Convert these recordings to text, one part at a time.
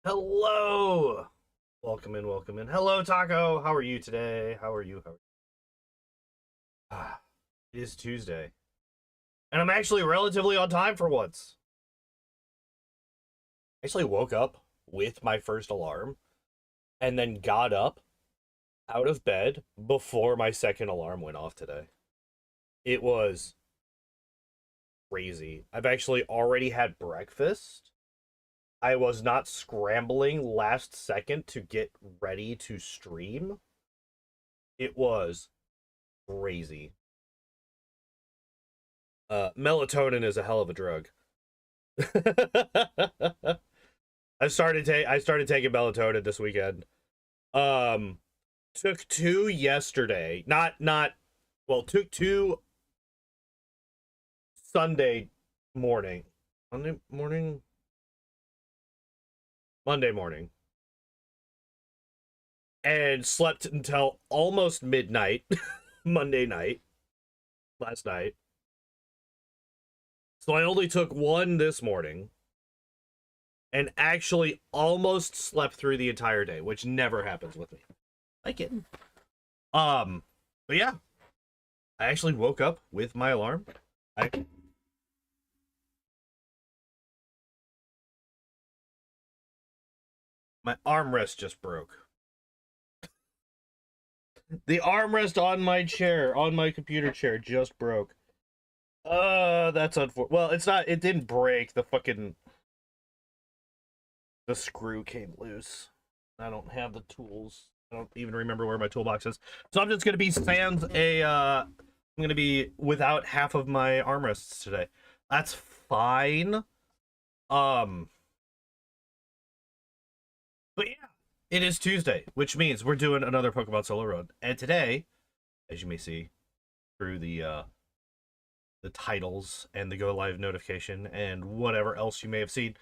Hello! Welcome in, welcome in. Hello, Taco! How are you today? How are you? It is Tuesday. And I'm actually relatively on time for once. I actually woke up with my first alarm and then got up out of bed before my second alarm went off today. It was crazy. I've actually already had breakfast. I was not scrambling last second to get ready to stream. It was crazy. Melatonin is a hell of a drug. I started taking melatonin this weekend. Took two yesterday. Took two Sunday morning. Monday morning. And slept until almost midnight Monday night. Last night. So I only took one this morning. And actually almost slept through the entire day, which never happens with me. Like it. But yeah. I actually woke up with my alarm. My armrest just broke. The armrest on my chair, on my computer chair, just broke. That's unfortunate. Well, it's not, it didn't break. The screw came loose. I don't have the tools. I don't even remember where my toolbox is. So I'm just gonna be I'm gonna be without half of my armrests today. That's fine. But yeah, it is Tuesday, which means we're doing another Pokemon Solo Run. And today, as you may see through the titles and the go live notification and whatever else you may have seen,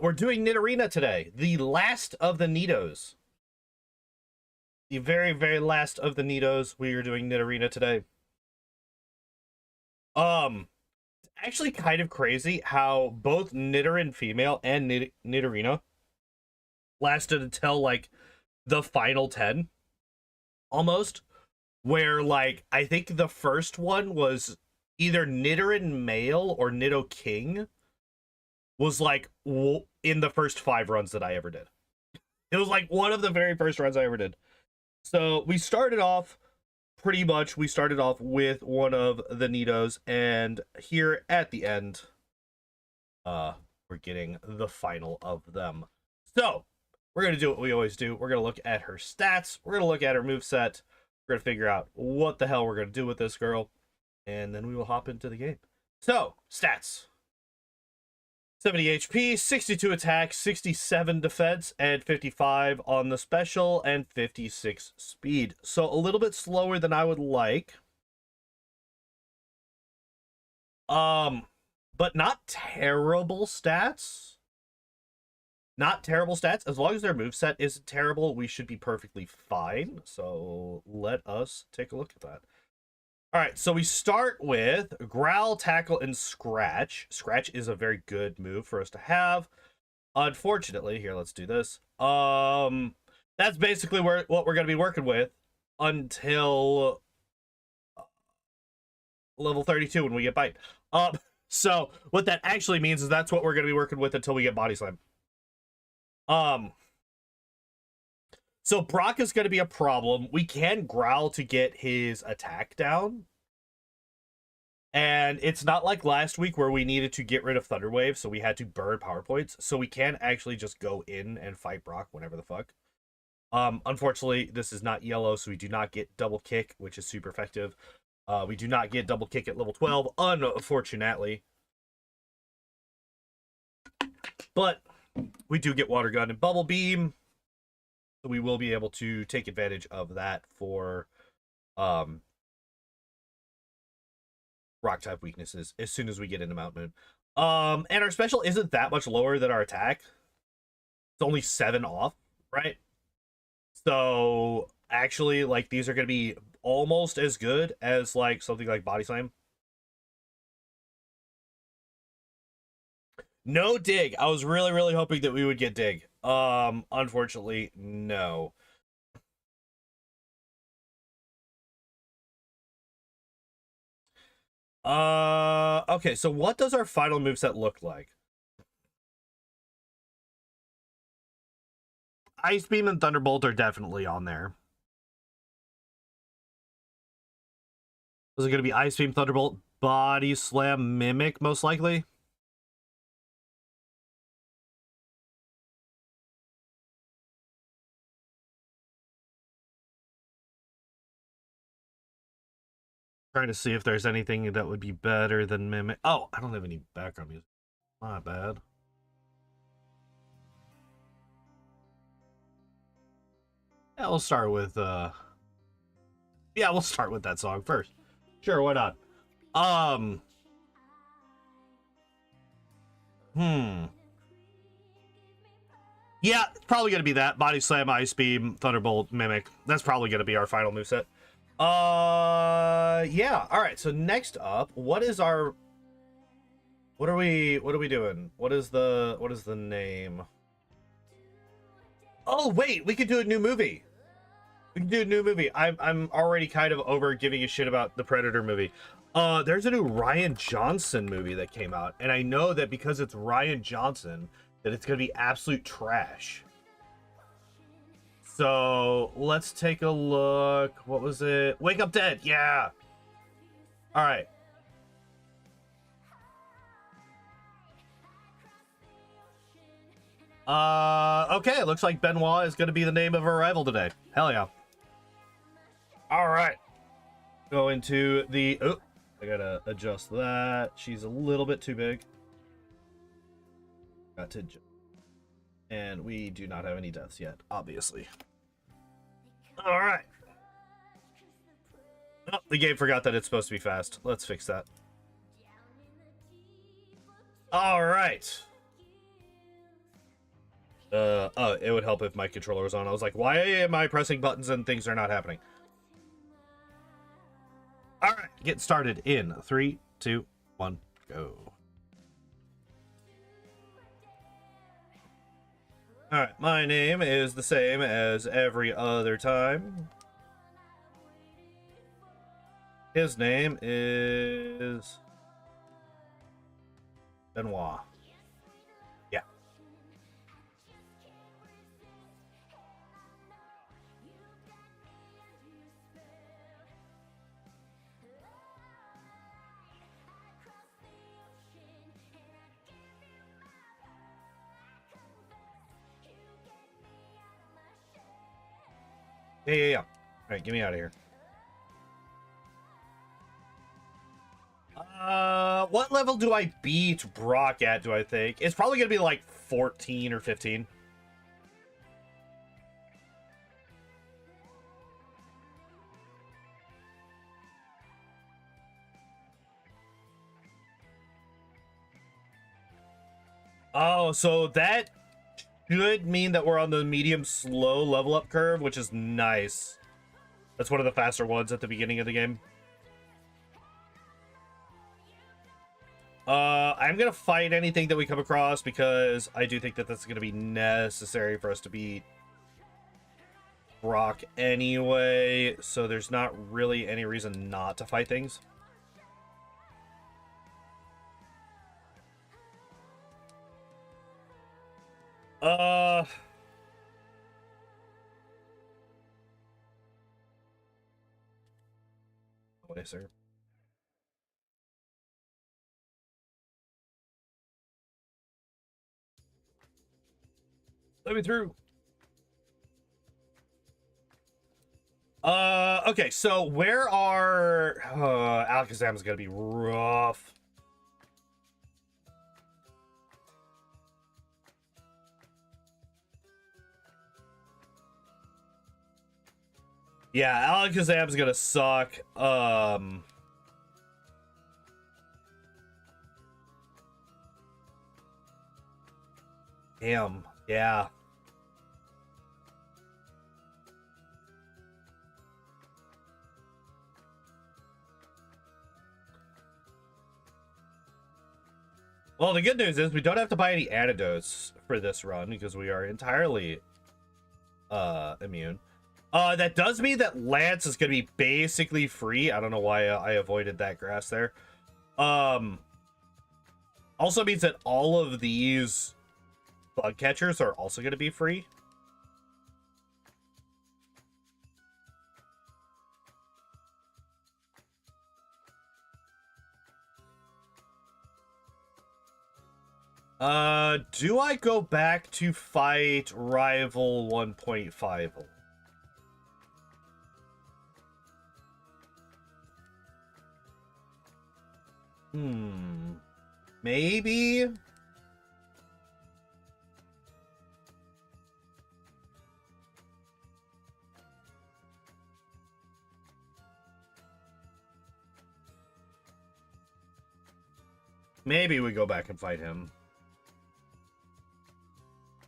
we're doing Nidorina today, the last of the Nidos. The very, very last of the Nidos. We are doing Nidorina today. Actually kind of crazy how both Nidoran female and Nidorina lasted until like the final 10 almost, where like I think the first one was either Nidoran male or Nido King was like in the first 5 runs that I ever did. It was like one of the very first runs I ever did. So we started off with one of the Nidos, and here at the end we're getting the final of them. So we're going to do what we always do. We're going to look at her stats. We're going to look at her moveset. We're going to figure out what the hell we're going to do with this girl. And then we will hop into the game. So, stats. 70 HP, 62 attack, 67 defense, and 55 on the special, and 56 speed. So, a little bit slower than I would like. But not terrible stats. Not terrible stats. As long as their moveset isn't terrible, we should be perfectly fine. So let us take a look at that. All right, so we start with Growl, Tackle, and Scratch. Scratch is a very good move for us to have. Unfortunately, here, let's do this. That's basically what we're going to be working with until level 32 when we get Bite. So what that actually means is that's what we're going to be working with until we get Body Slam. So Brock is going to be a problem. We can Growl to get his attack down. And it's not like last week where we needed to get rid of Thunder Wave, so we had to burn power points. So we can actually just go in and fight Brock whenever the fuck. Unfortunately, this is not yellow, so we do not get double kick, which is super effective. We do not get double kick at level 12, unfortunately. But we do get Water Gun and Bubble Beam. So we will be able to take advantage of that for rock type weaknesses as soon as we get into Mount Moon. And our special isn't that much lower than our attack. It's only 7 off, right? So actually, like, these are going to be almost as good as like something like Body Slam. No dig. I was really, really hoping that we would get dig. Unfortunately, no. Okay, so what does our final moveset look like? Ice Beam and Thunderbolt are definitely on there. Is it going to be Ice Beam, Thunderbolt, Body Slam, Mimic, most likely? Trying to see if there's anything that would be better than Mimic. Oh, I don't have any background music. Not bad. Yeah, we'll start with yeah, we'll start with that song first. Sure, why not? Hmm. Yeah, it's probably gonna be that. Body Slam, Ice Beam, Thunderbolt, Mimic. That's probably gonna be our final moveset. Yeah. Alright, so next up, what is our what are we doing? What is the name? Oh wait, we could do a new movie. We can do a new movie. I'm already kind of over giving a shit about the Predator movie. There's a new Ryan Johnson movie that came out, and I know that because it's Ryan Johnson, that it's gonna be absolute trash. So let's take a look. What was it? Wake Up Dead. Yeah. All right. Okay. It looks like Benoit is gonna be the name of our rival today. Hell yeah. All right. Go into the. Oh, I gotta adjust that. She's a little bit too big. Got to. And we do not have any deaths yet, obviously. All right. Oh, the game forgot that it's supposed to be fast. Let's fix that. All right. Oh, it would help if my controller was on. I was like, why am I pressing buttons and things are not happening? All right, get started in 3, 2, 1, go. All right, my name is the same as every other time. His name is Benoit. Yeah. Yeah. All right, get me out of here. What level do I beat Brock at, do I think? It's probably gonna be like 14 or 15. Oh, so that should mean that we're on the medium slow level up curve, which is nice. That's one of the faster ones at the beginning of the game. I'm gonna fight anything that we come across because I do think that that's gonna be necessary for us to beat Brock anyway, so there's not really any reason not to fight things. Wait, sir. Let me through. Okay, so where are Alakazam's gonna be rough. Yeah, Alakazam's gonna suck. Damn, yeah. Well, the good news is we don't have to buy any antidotes for this run because we are entirely immune. That does mean that Lance is going to be basically free. I don't know why I avoided that grass there. Also means that all of these bug catchers are also going to be free. Do I go back to fight Rival 1.5? Maybe? Maybe we go back and fight him.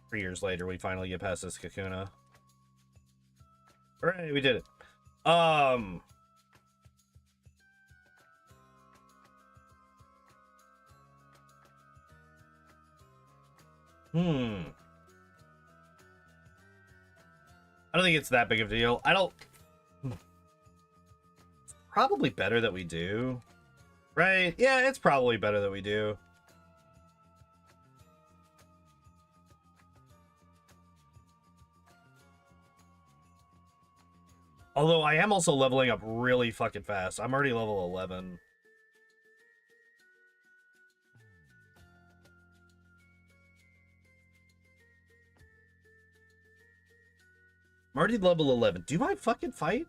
3 years later, we finally get past this Kakuna. Hooray, we did it. I don't think it's that big of a deal. It's probably better that we do. Right? Yeah, it's probably better that we do. Although I am also leveling up really fucking fast. I'm already level 11. I'm already level 11. Do I fucking fight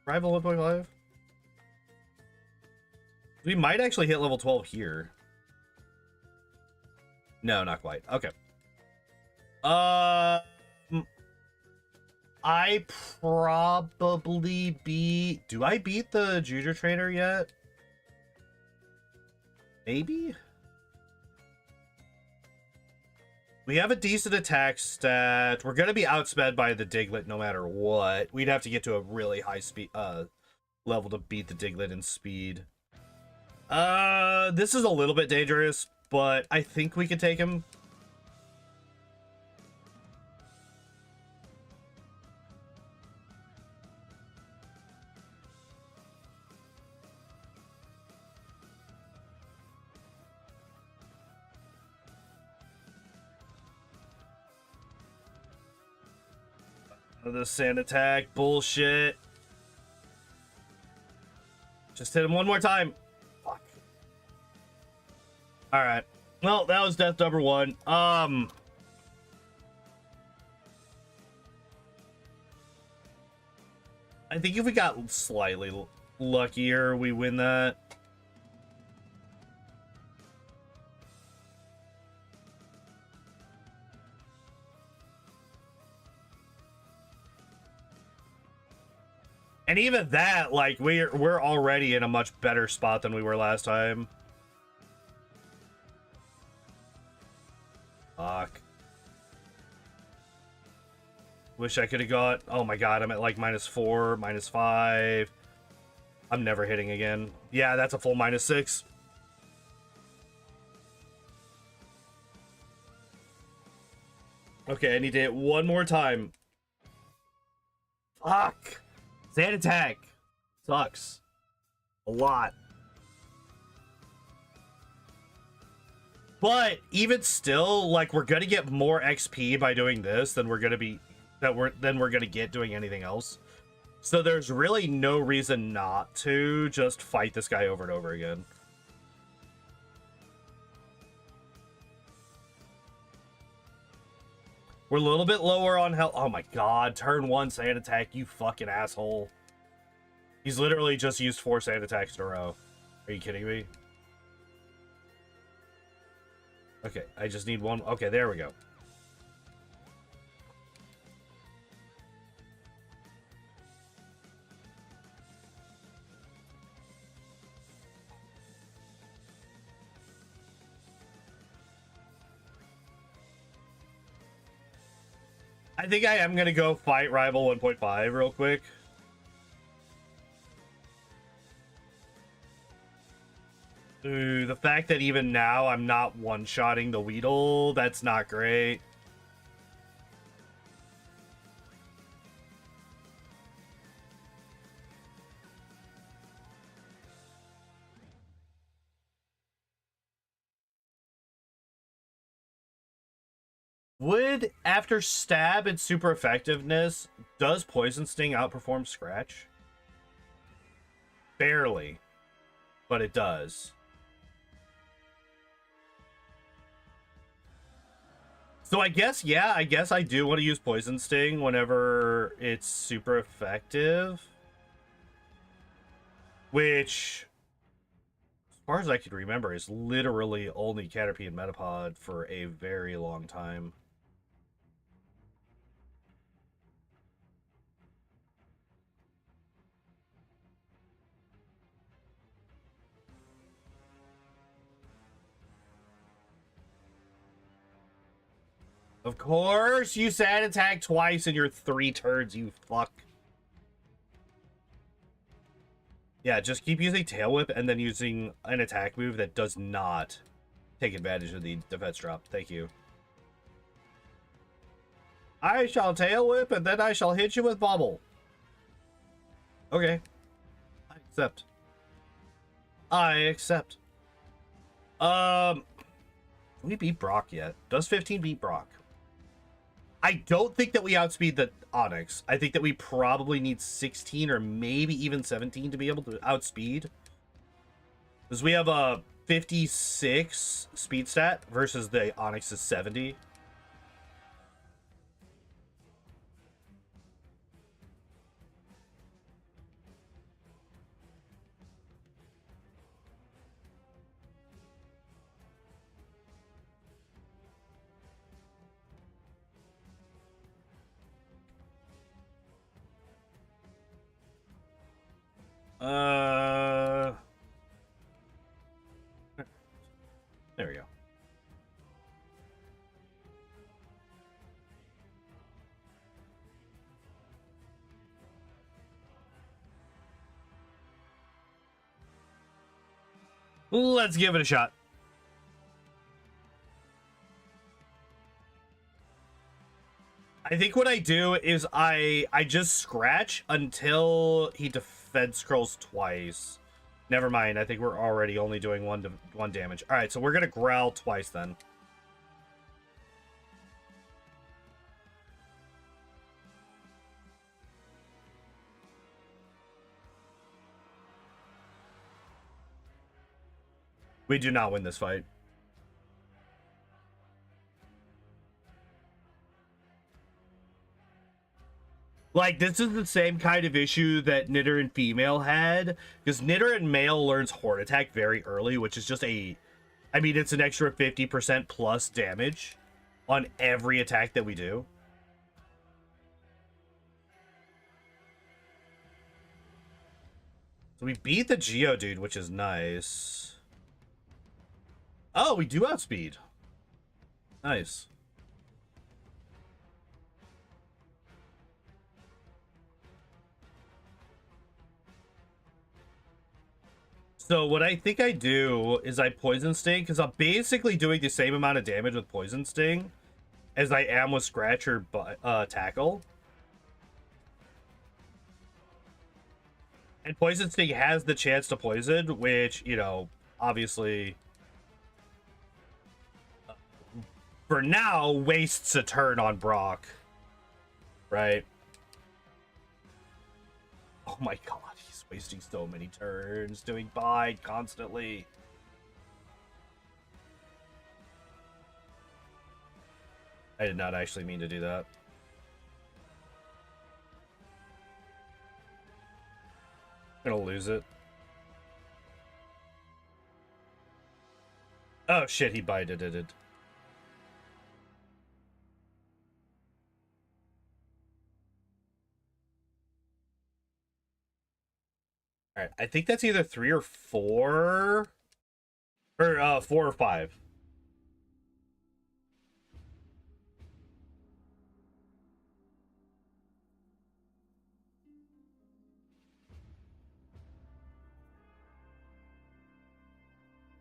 Rival 1.5? We might actually hit level 12 here. No, not quite. Okay. I probably beat... Do I beat the Junior Trainer yet? Maybe? We have a decent attack stat. We're going to be outsped by the Diglett no matter what. We'd have to get to a really high speed level to beat the Diglett in speed. This is a little bit dangerous, but I think we can take him. The sand attack bullshit. Just hit him one more time. Fuck. All right. Well, that was death number 1. I think if we got slightly luckier, we win that. And even that, like, we're already in a much better spot than we were last time. Fuck. Wish I could have got... Oh my god, I'm at like -4, -5. I'm never hitting again. Yeah, that's a full -6. Okay, I need to hit one more time. Fuck. Sand attack sucks a lot, but even still, like, we're gonna get more XP by doing this than we're gonna get doing anything else. So there's really no reason not to just fight this guy over and over again. We're a little bit lower on health. Oh my god, turn 1 sand attack, you fucking asshole. He's literally just used 4 sand attacks in a row. Are you kidding me? Okay, I just need one. Okay, there we go. I think I am going to go fight Rival 1.5 real quick. Ooh, the fact that even now I'm not one-shotting the Weedle, that's not great. Would, after Stab and Super Effectiveness, does Poison Sting outperform Scratch? Barely, but it does. So I guess, yeah, I guess I do want to use Poison Sting whenever it's super effective. Which, as far as I can remember, is literally only Caterpie and Metapod for a very long time. Of course, you said attack twice in your 3 turns, you fuck. Yeah, just keep using Tail Whip and then using an attack move that does not take advantage of the defense drop. Thank you. I shall Tail Whip and then I shall hit you with Bubble. Okay. I accept. I accept. We beat Brock yet? Does 15 beat Brock? I don't think that we outspeed the Onyx. I think that we probably need 16 or maybe even 17 to be able to outspeed. Because we have a 56 speed stat versus the Onyx's 70. There we go. Let's give it a shot. I think what I do is I just scratch until he defense scrolls twice. Never mind. I think we're already only doing one damage. All right, so we're gonna growl twice then. We do not win this fight. Like, this is the same kind of issue that Knitter and Female had, because Knitter and Male learns Horn Attack very early, which is just a... I mean, it's an extra 50% plus damage on every attack that we do. So we beat the Geodude, which is nice. Oh, we do outspeed. Nice. So what I think I do is I Poison Sting, because I'm basically doing the same amount of damage with Poison Sting as I am with Scratch or Tackle. And Poison Sting has the chance to poison, which, you know, obviously, for now, wastes a turn on Brock. Right? Oh my god, he's wasting so many turns doing Bide constantly. I did not actually mean to do that. I'm gonna lose it. Oh shit, he bided it. Alright, I think that's either 3 or 4. Or 4 or 5.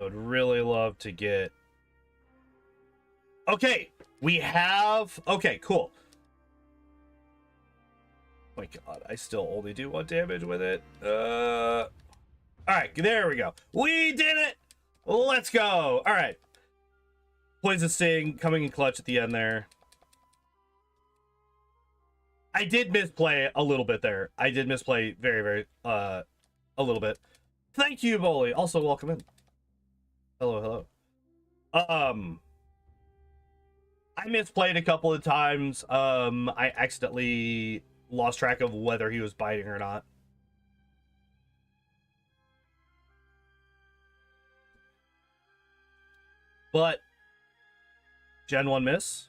I would really love to get... Okay, we have... Okay, cool. Oh my god, I still only do 1 damage with it. Alright, there we go. We did it! Let's go! Alright. Poison Sting coming in clutch at the end there. I did misplay a little bit there. I did misplay very, a little bit. Thank you, Bolly. Also, welcome in. Hello. I misplayed a couple of times. I accidentally lost track of whether he was biting or not. But Gen 1 miss.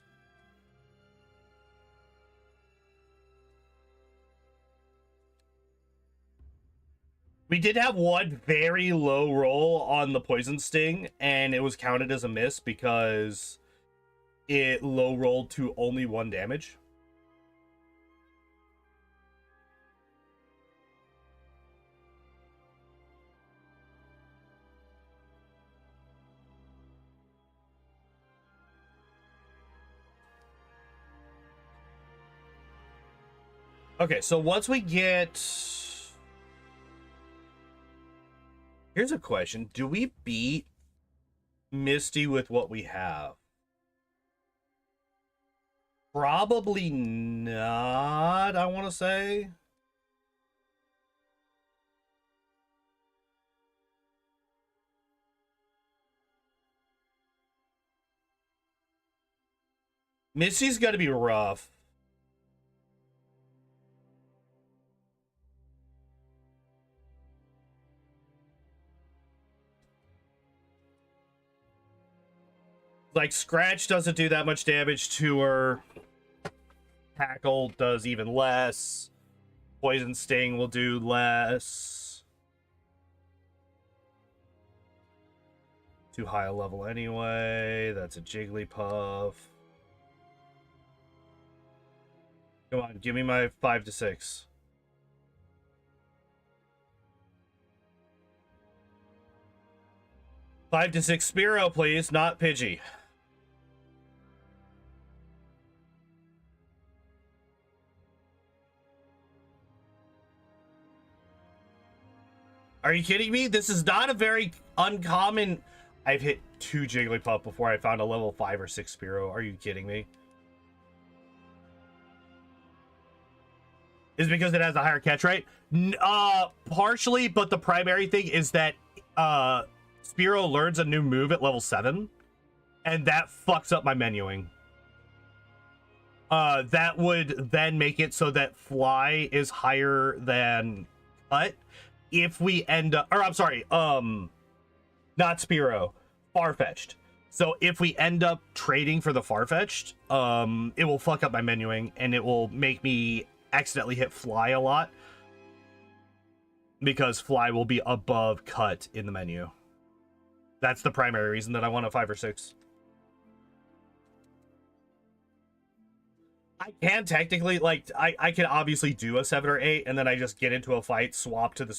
We did have one very low roll on the Poison Sting, and it was counted as a miss because it low rolled to only 1 damage. Okay, so once we get... Here's a question. Do we beat Misty with what we have? Probably not, I want to say. Misty's got to be rough. Like, Scratch doesn't do that much damage to her. Tackle does even less. Poison Sting will do less. Too high a level anyway. That's a Jigglypuff. Come on, give me my 5 to 6. Five to 6 Spearow, please, not Pidgey. Are you kidding me? This is not a very uncommon... I've hit 2 Jigglypuff before I found a level 5 or 6 Spearow. Are you kidding me? Is it because it has a higher catch rate? Partially, but the primary thing is that Spearow learns a new move at level 7, and that fucks up my menuing. That would then make it so that Fly is higher than Cut. If we end up, or I'm sorry, not Spearow, Farfetch'd. So if we end up trading for the Farfetch'd, it will fuck up my menuing, and it will make me accidentally hit Fly a lot, because Fly will be above Cut in the menu. That's the primary reason that I want a 5 or 6. I can technically, like, I can obviously do a 7 or 8, and then I just get into a fight, swap to the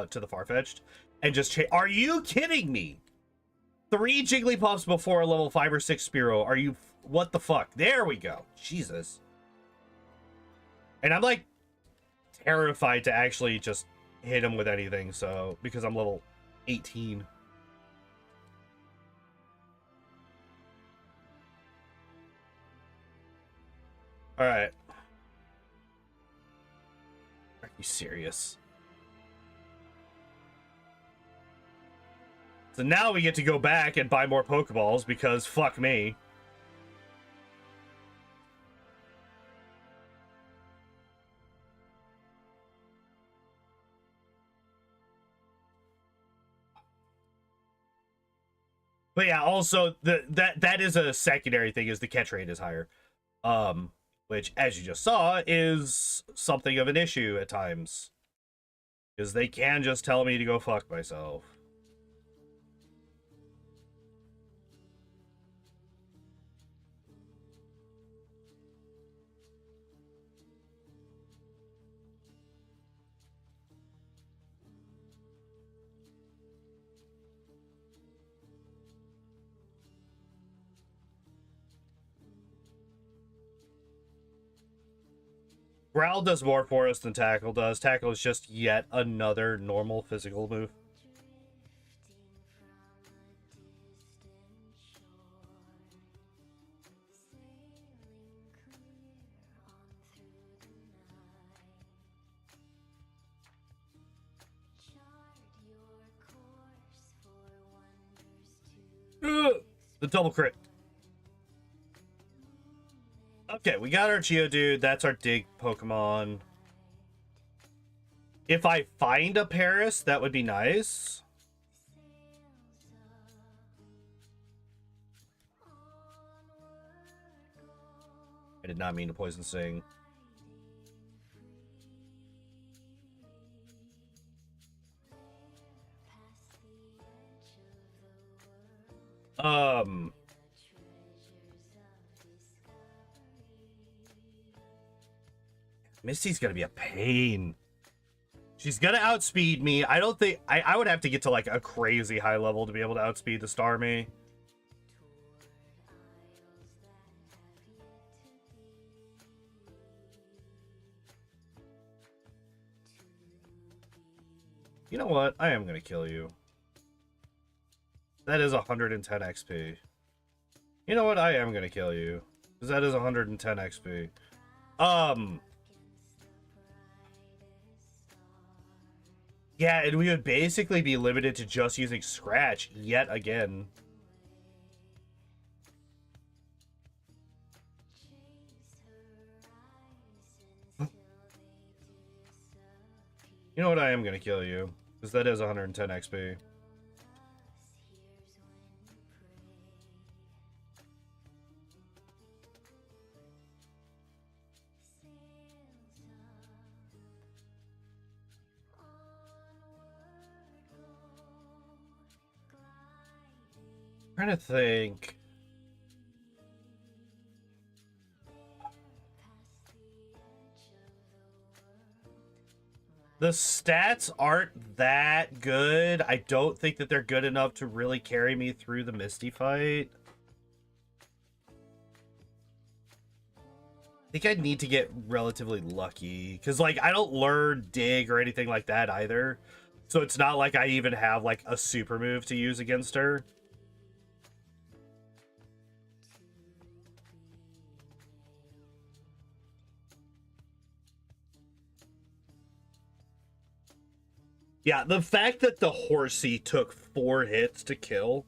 to the Farfetch'd, and just change. Are you kidding me? 3 Jigglypuffs before a level 5 or 6 Spearow. Are you... What the fuck? There we go. Jesus. And I'm, like, terrified to actually just hit him with anything, so... Because I'm level 18. Alright. Are you serious? So now we get to go back and buy more Pokeballs because fuck me. But yeah, also that is a secondary thing, is the catch rate is higher. Which, as you just saw, is something of an issue at times. Because they can just tell me to go fuck myself. Growl does more for us than Tackle does. Tackle is just yet another normal physical move. The double crit. Okay, we got our Geodude. That's our dig Pokemon. If I find a Paris, that would be nice. I did not mean to poison sing. Misty's gonna be a pain. She's gonna outspeed me. I don't think I would have to get to like a crazy high level to be able to outspeed the Starmie. You know what? I am gonna kill you. That is 110 XP. You know what? I am gonna kill you. Because that is 110 XP. Yeah, and we would basically be limited to just using Scratch yet again. You know what? I am gonna kill you. Because that is 110 XP. I'm trying to think. The stats aren't that good. I don't think that they're good enough to really carry me through the Misty fight. I think I'd need to get relatively lucky. Because, like, I don't learn Dig or anything like that either. So it's not like I even have, like, a super move to use against her. Yeah, the fact that the Horsey took 4 hits to kill,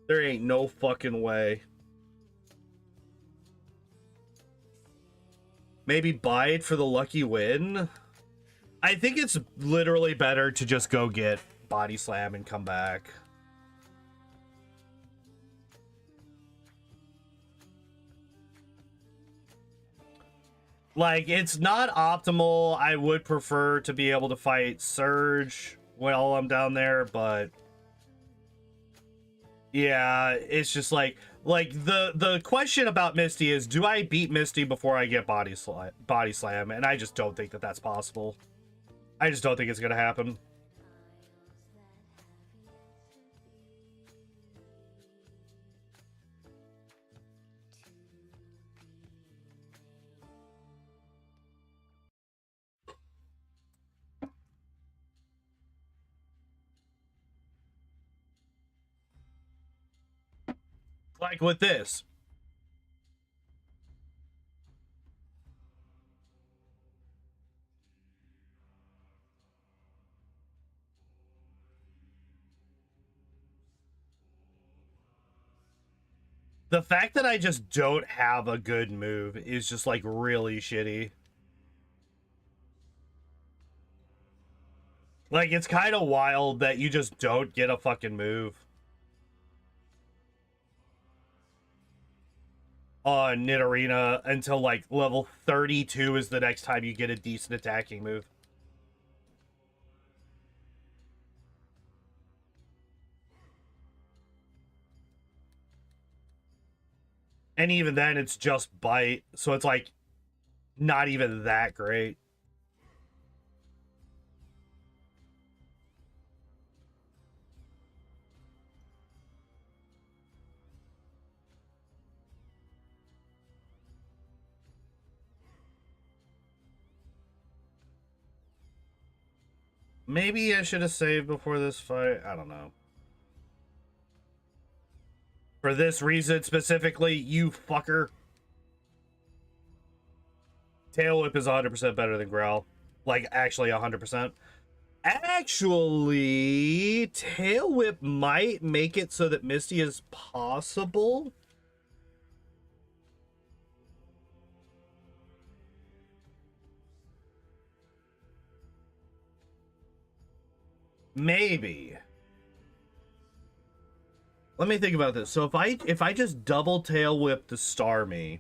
there ain't no fucking way. Maybe Bite for the lucky win? I think it's literally better to just go get Body Slam and come back. Like, it's not optimal. I would prefer to be able to fight Surge while I'm down there, but yeah, it's just like the question about Misty is, do I beat Misty before I get Body Slam? And I just don't think that that's possible. I just don't think it's gonna happen. Like with this. The fact that I just don't have a good move is just like really shitty. Like, it's kind of wild that you just don't get a fucking move on Nidorina until like level 32 is the next time you get a decent attacking move. And even then, it's just Bite, so it's like not even that great. Maybe I should have saved before this fight. I don't know. For this reason specifically, you fucker. Tail Whip is 100% better than Growl. Like, actually 100%. Actually, Tail Whip might make it so that Misty is possible. Maybe. Let me think about this. So if I just double Tail Whip the Starmie,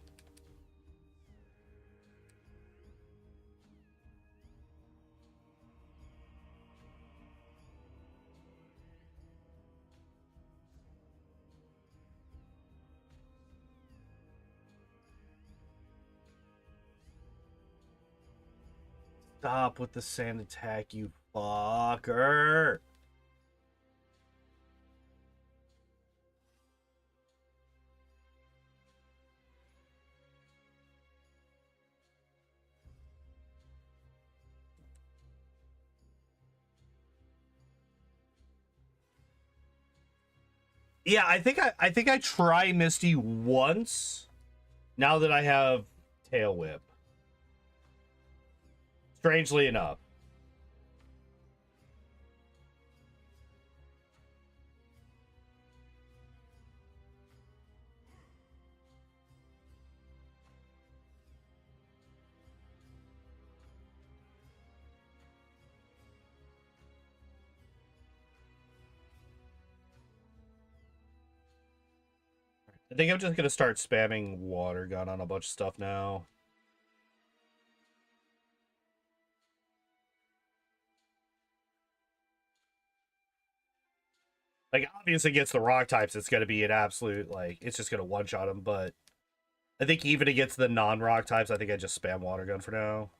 stop with the sand attack, you fucker. Yeah, I think I try Misty once now that I have Tail Whip. Strangely enough. I think I'm just gonna start spamming Water Gun on a bunch of stuff now. Like, obviously against the rock types, it's gonna be an absolute, like, it's just gonna one-shot them, but I think even against the non-rock types, I think I just spam Water Gun for now.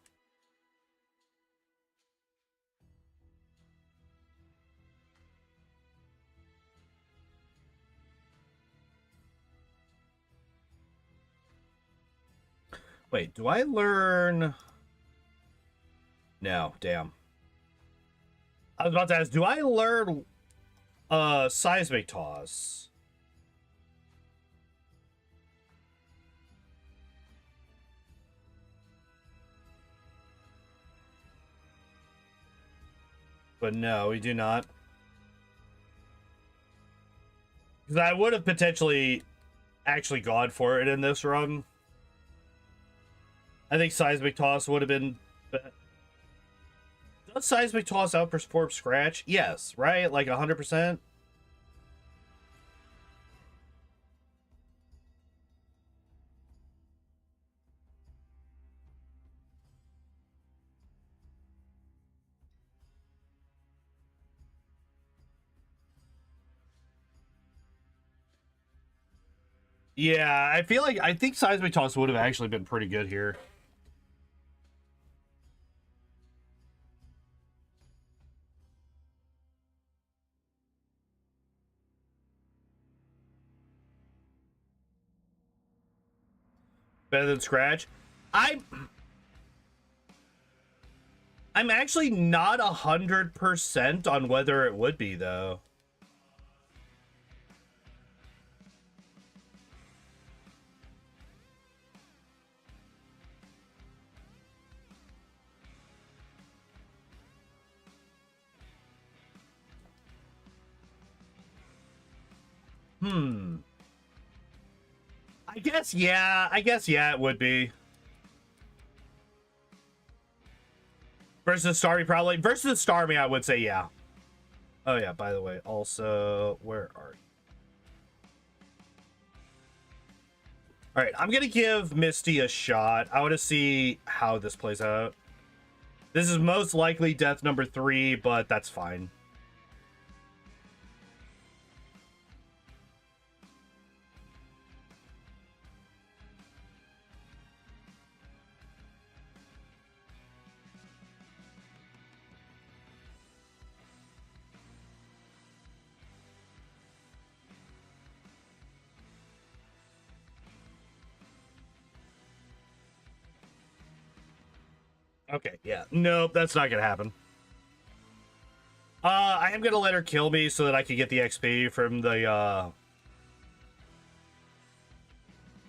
Wait, do I learn... No, damn. I was about to ask, do I learn Seismic Toss? But no, we do not. Because I would have potentially actually gone for it in this run. I think Seismic Toss would have been... Does Seismic Toss outperform Scratch? Yes, right? Like 100%? Yeah, I think Seismic Toss would have actually been pretty good here. Better than Scratch. I'm actually not 100% on whether it would be, though. I guess yeah, it would be. Versus Starmie, probably. Versus Starmie, I would say yeah. Oh, yeah, by the way, also, where are you? Alright, I'm gonna give Misty a shot. I want to see how this plays out. This is most likely death number 3, but that's fine. Okay, yeah. Nope, that's not gonna happen. I am gonna let her kill me so that I can get the XP from the,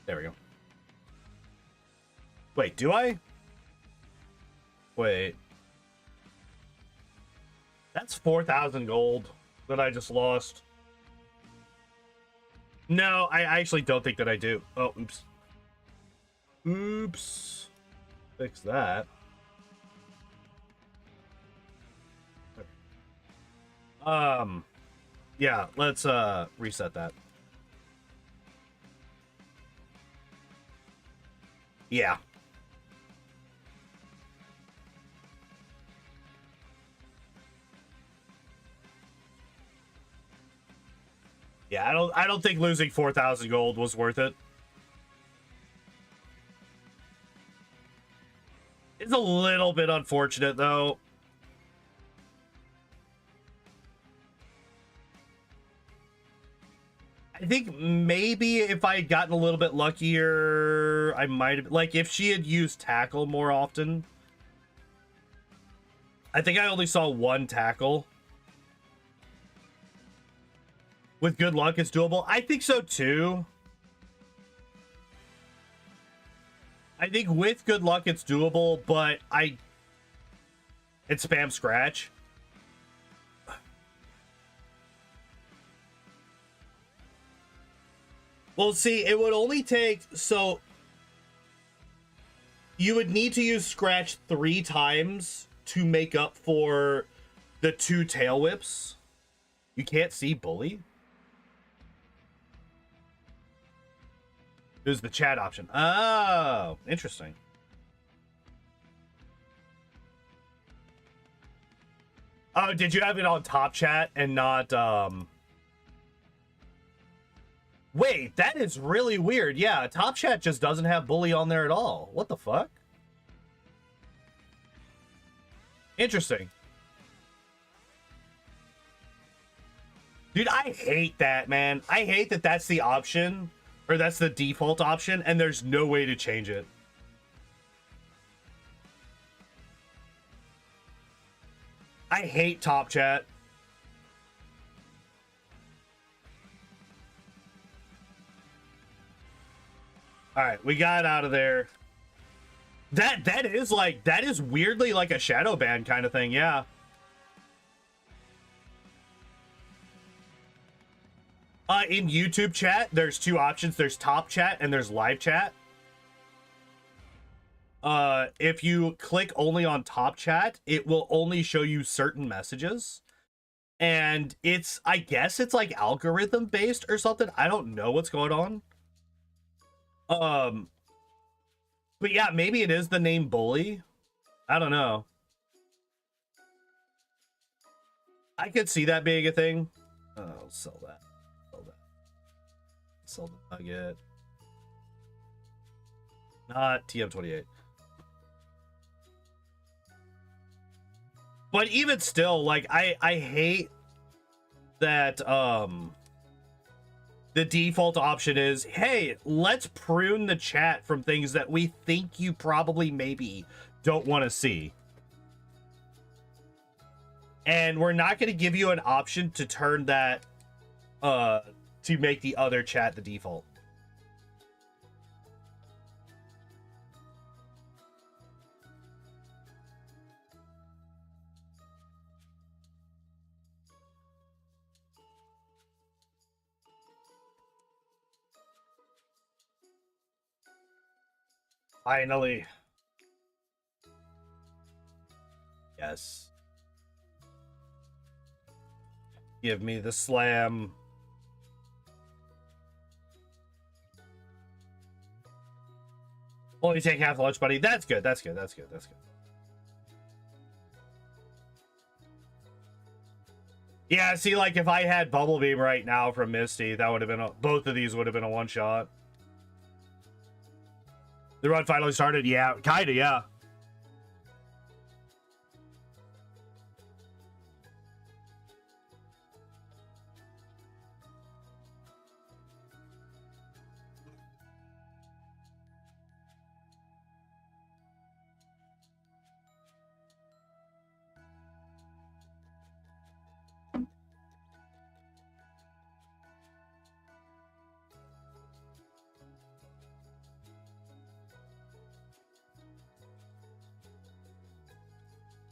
There we go. Wait, do I? Wait. That's 4,000 gold that I just lost. No, I actually don't think that I do. Oh, oops. Oops. Fix that. Yeah, let's reset that. Yeah. Yeah, I don't think losing 4,000 gold was worth it. It's a little bit unfortunate though. I think maybe if I had gotten a little bit luckier, I might have, like, if she had used tackle more often. I think I only saw one tackle. With good luck, it's doable. I think so too. I think with good luck, it's doable, but it's spam scratch. Well, see, it would only take, so you would need to use scratch 3 times to make up for the 2 tail whips. You can't see bully. There's the chat option. Oh, interesting. Oh, did you have it on top chat and not, Wait, that is really weird. Yeah, top chat just doesn't have bully on there at all. What the fuck? Interesting. Dude, I hate that, man. I hate that that's the option, or that's the default option, and there's no way to change it. I hate top chat. All right, we got out of there. That is weirdly like a shadow ban kind of thing, yeah. In YouTube chat, there's 2 options. There's top chat and there's live chat. If you click only on top chat, it will only show you certain messages. And I guess it's like algorithm based or something. I don't know what's going on. But yeah, maybe it is the name bully. I don't know. I could see that being a thing. Oh, sell that. Sell that. Sell the nugget. Not TM28. But even still, like, I hate that, the default option is, hey, let's prune the chat from things that we think you probably maybe don't want to see. And we're not going to give you an option to turn that, to make the other chat the default. Finally. Yes. Give me the slam. Only take half the lunch, buddy. That's good. That's good. That's good. That's good. Yeah, see, like, if I had Bubble Beam right now from Misty, that would have been both of these would have been a one-shot. The run finally started? Yeah, kinda, yeah.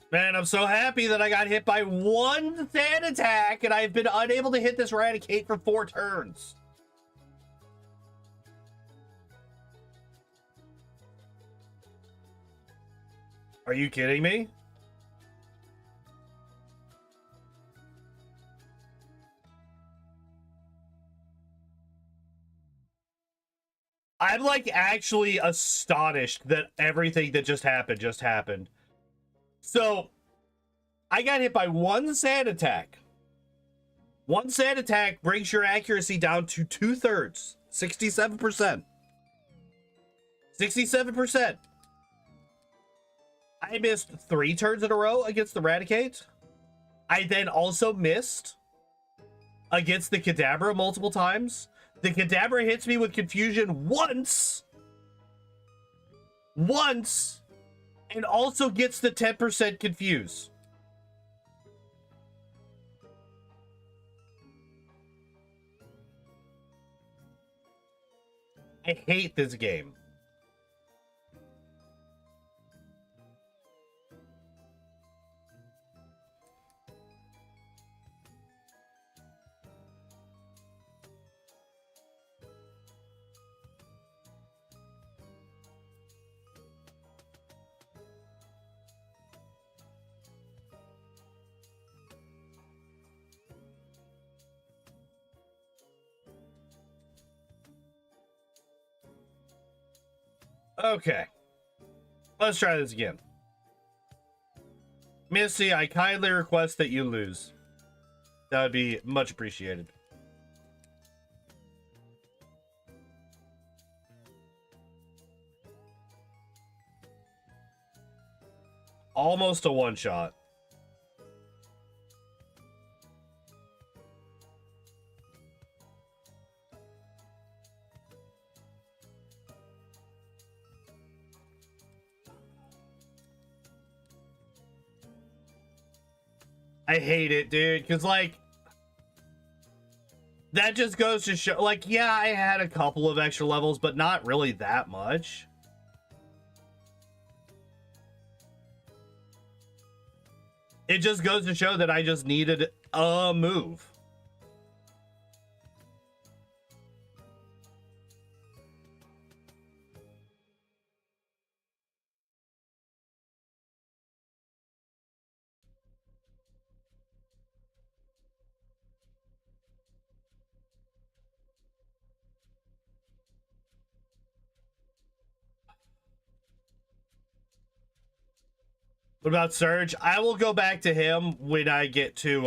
Man, I'm so happy that I got hit by one sand attack and I've been unable to hit this Raticate for 4 turns. Are you kidding me? I'm like actually astonished that everything that just happened. So, I got hit by one sand attack. One sand attack brings your accuracy down to 2/3, 67%. 67%. I missed 3 turns in a row against the Raticate. I then also missed against the Kadabra multiple times. The Kadabra hits me with confusion once, and also gets the 10% confuse. I hate this game. Okay. Let's try this again. Missy, I kindly request that you lose. That would be much appreciated. Almost a one-shot. I hate it, dude, because, like, that just goes to show, like, yeah, I had a couple of extra levels, but not really that much. It just goes to show that I just needed a move. What about Surge? I will go back to him when I get to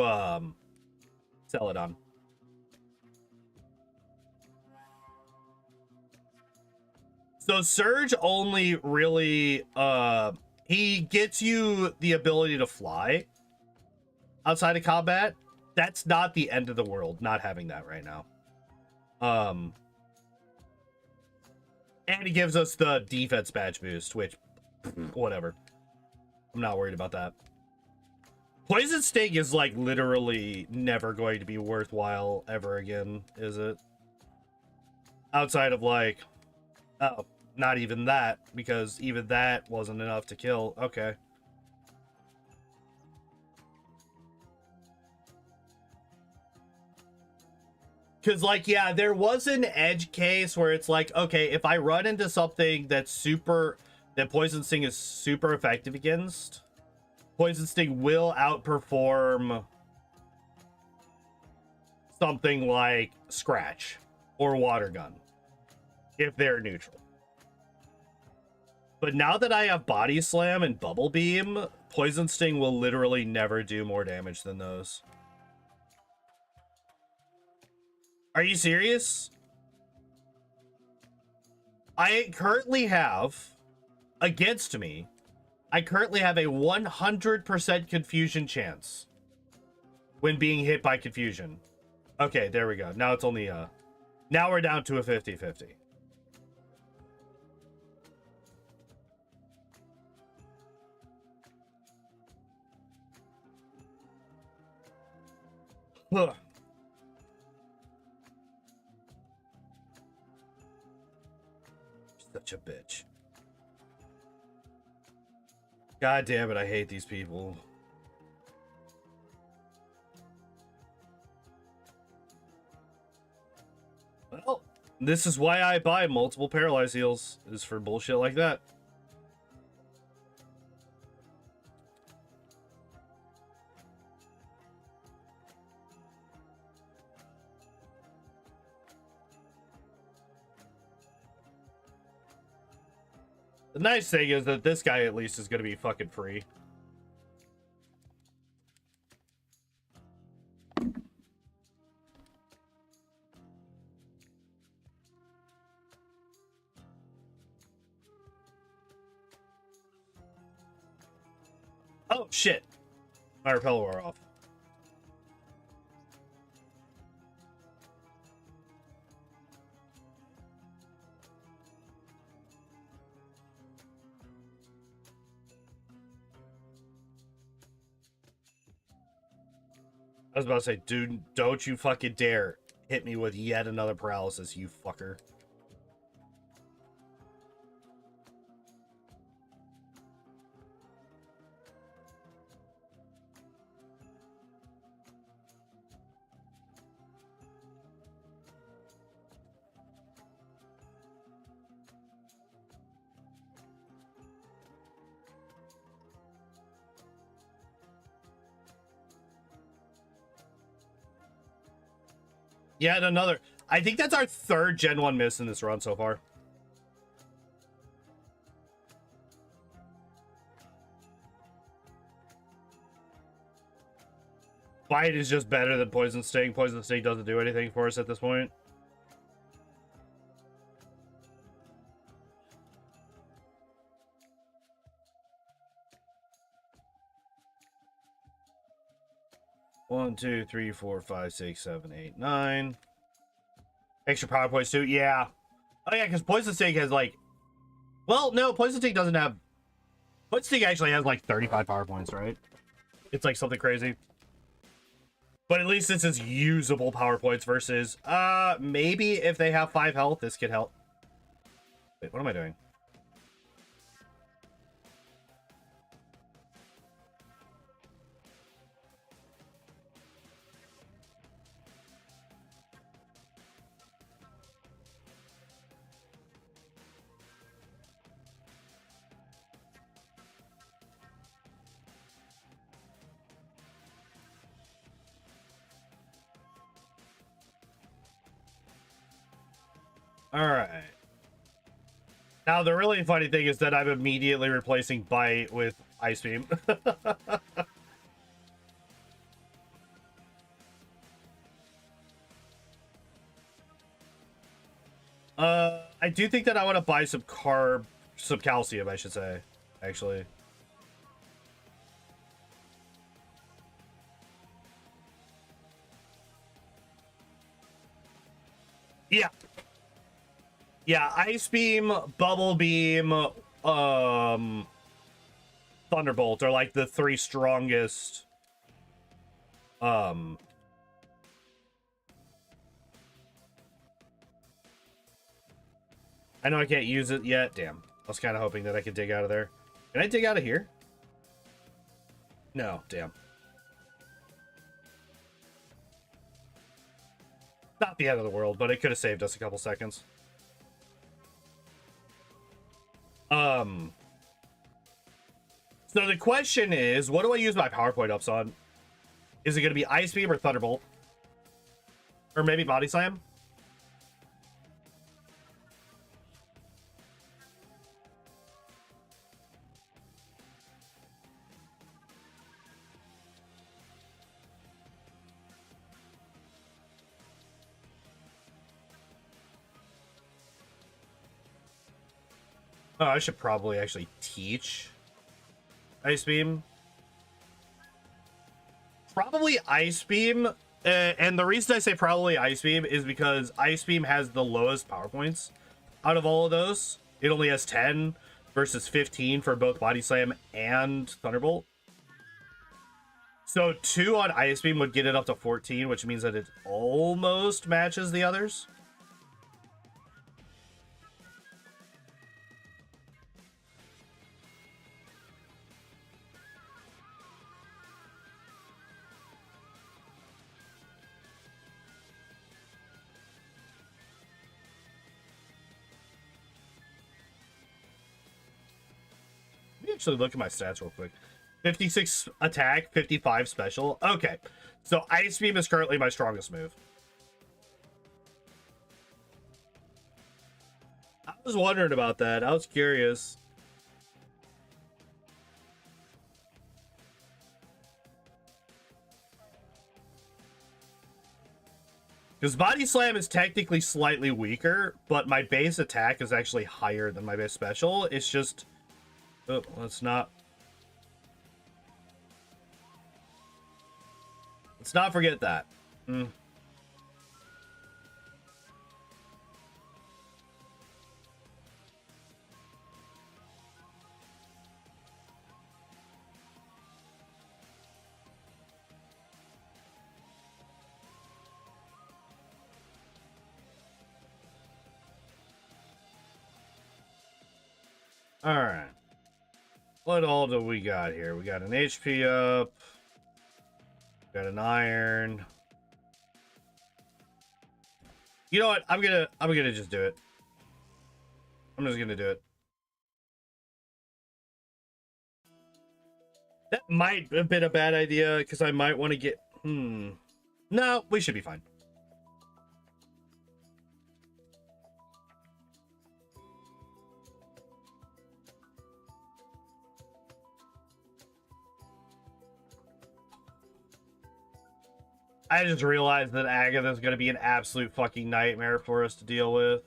Celadon. So Surge only really he gets you the ability to fly outside of combat. That's not the end of the world, not having that right now. And he gives us the defense badge boost, which whatever. I'm not worried about that. Poison Sting is like literally never going to be worthwhile ever again, is it? Outside of like, oh, not even that, because even that wasn't enough to kill. Okay. Because, like, yeah, there was an edge case where it's like, okay, if I run into something that's that Poison Sting is super effective against, Poison Sting will outperform something like Scratch or Water Gun if they're neutral. But now that I have Body Slam and Bubble Beam, Poison Sting will literally never do more damage than those. Are you serious? I currently have, against me, I currently have a 100% confusion chance when being hit by confusion. Okay, there we go. Now it's only, now we're down to a 50-50. Ugh. Such a bitch. God damn it, I hate these people. Well, this is why I buy multiple paralyzed heals, is for bullshit like that. The nice thing is that this guy at least is going to be fucking free. Oh, shit. My repeller wore off. I was about to say, dude, don't you fucking dare hit me with yet another paralysis, you fucker. Yet another. I think that's our third Gen 1 miss in this run so far. Bite is just better than Poison Sting. Poison Sting doesn't do anything for us at this point. One, two, three, four, five, six, seven, eight, nine. Extra power points too. Yeah. Oh yeah, because Poison Sting has like. Well, no, Poison Sting doesn't have. Poison Sting actually has like 35 power points, right? It's like something crazy. But at least this is usable power points versus maybe if they have 5 health, this could help. Wait, what am I doing? All right. Now, the really funny thing is that I'm immediately replacing Bite with Ice Beam. I do think that I want to buy some calcium, I should say, actually. Yeah. Yeah, Ice Beam, Bubble Beam, Thunderbolt are like the 3 strongest. I know I can't use it yet. Damn. I was kind of hoping that I could dig out of there. Can I dig out of here? No, damn. Not the end of the world, but it could have saved us a couple seconds. So the question is, what do I use my PowerPoint ups on? Is it going to be Ice Beam or Thunderbolt? Or maybe Body Slam? Oh, I should probably actually teach Ice Beam. Probably Ice Beam. And the reason I say probably Ice Beam is because Ice Beam has the lowest power points out of all of those. It only has 10 versus 15 for both Body Slam and Thunderbolt. So 2 on Ice Beam would get it up to 14, which means that it almost matches the others. actually look at my stats real quick. 56 attack, 55 special. Okay, so Ice Beam is currently my strongest move. I was wondering about that. I was curious. Because Body Slam is technically slightly weaker, but my base attack is actually higher than my base special. It's just... Oh, let's not forget that. Alright. What all do we got here? We got an HP up. Got an iron. You know what? I'm gonna just do it. I'm just gonna do it. That might have been a bad idea, because I might want to get... No, we should be fine. I just realized that Agatha's going to be an absolute fucking nightmare for us to deal with.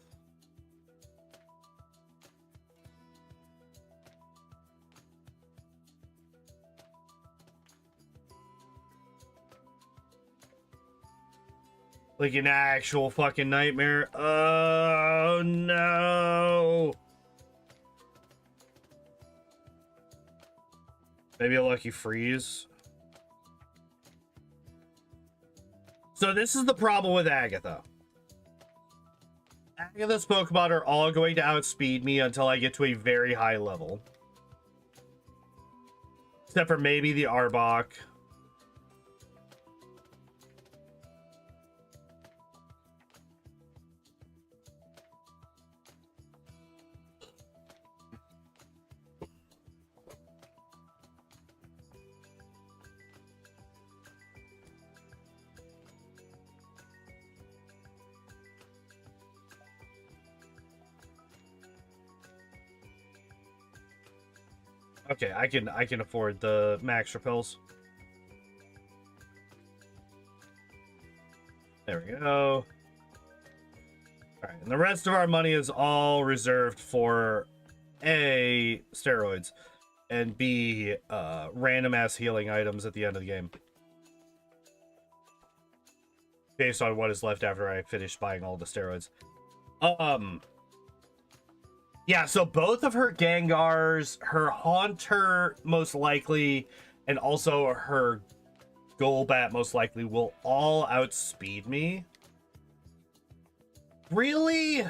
Like an actual fucking nightmare. Oh, no. Maybe a lucky freeze. So this is the problem with Agatha. Agatha's Pokemon are all going to outspeed me until I get to a very high level. Except for maybe the Arbok. Okay, I can afford the max repels. There we go. Alright, and the rest of our money is all reserved for A, steroids, and B, random ass healing items at the end of the game. Based on what is left after I finish buying all the steroids. Yeah, so both of her Gengars, her Haunter most likely, and also her Golbat most likely will all outspeed me. Really?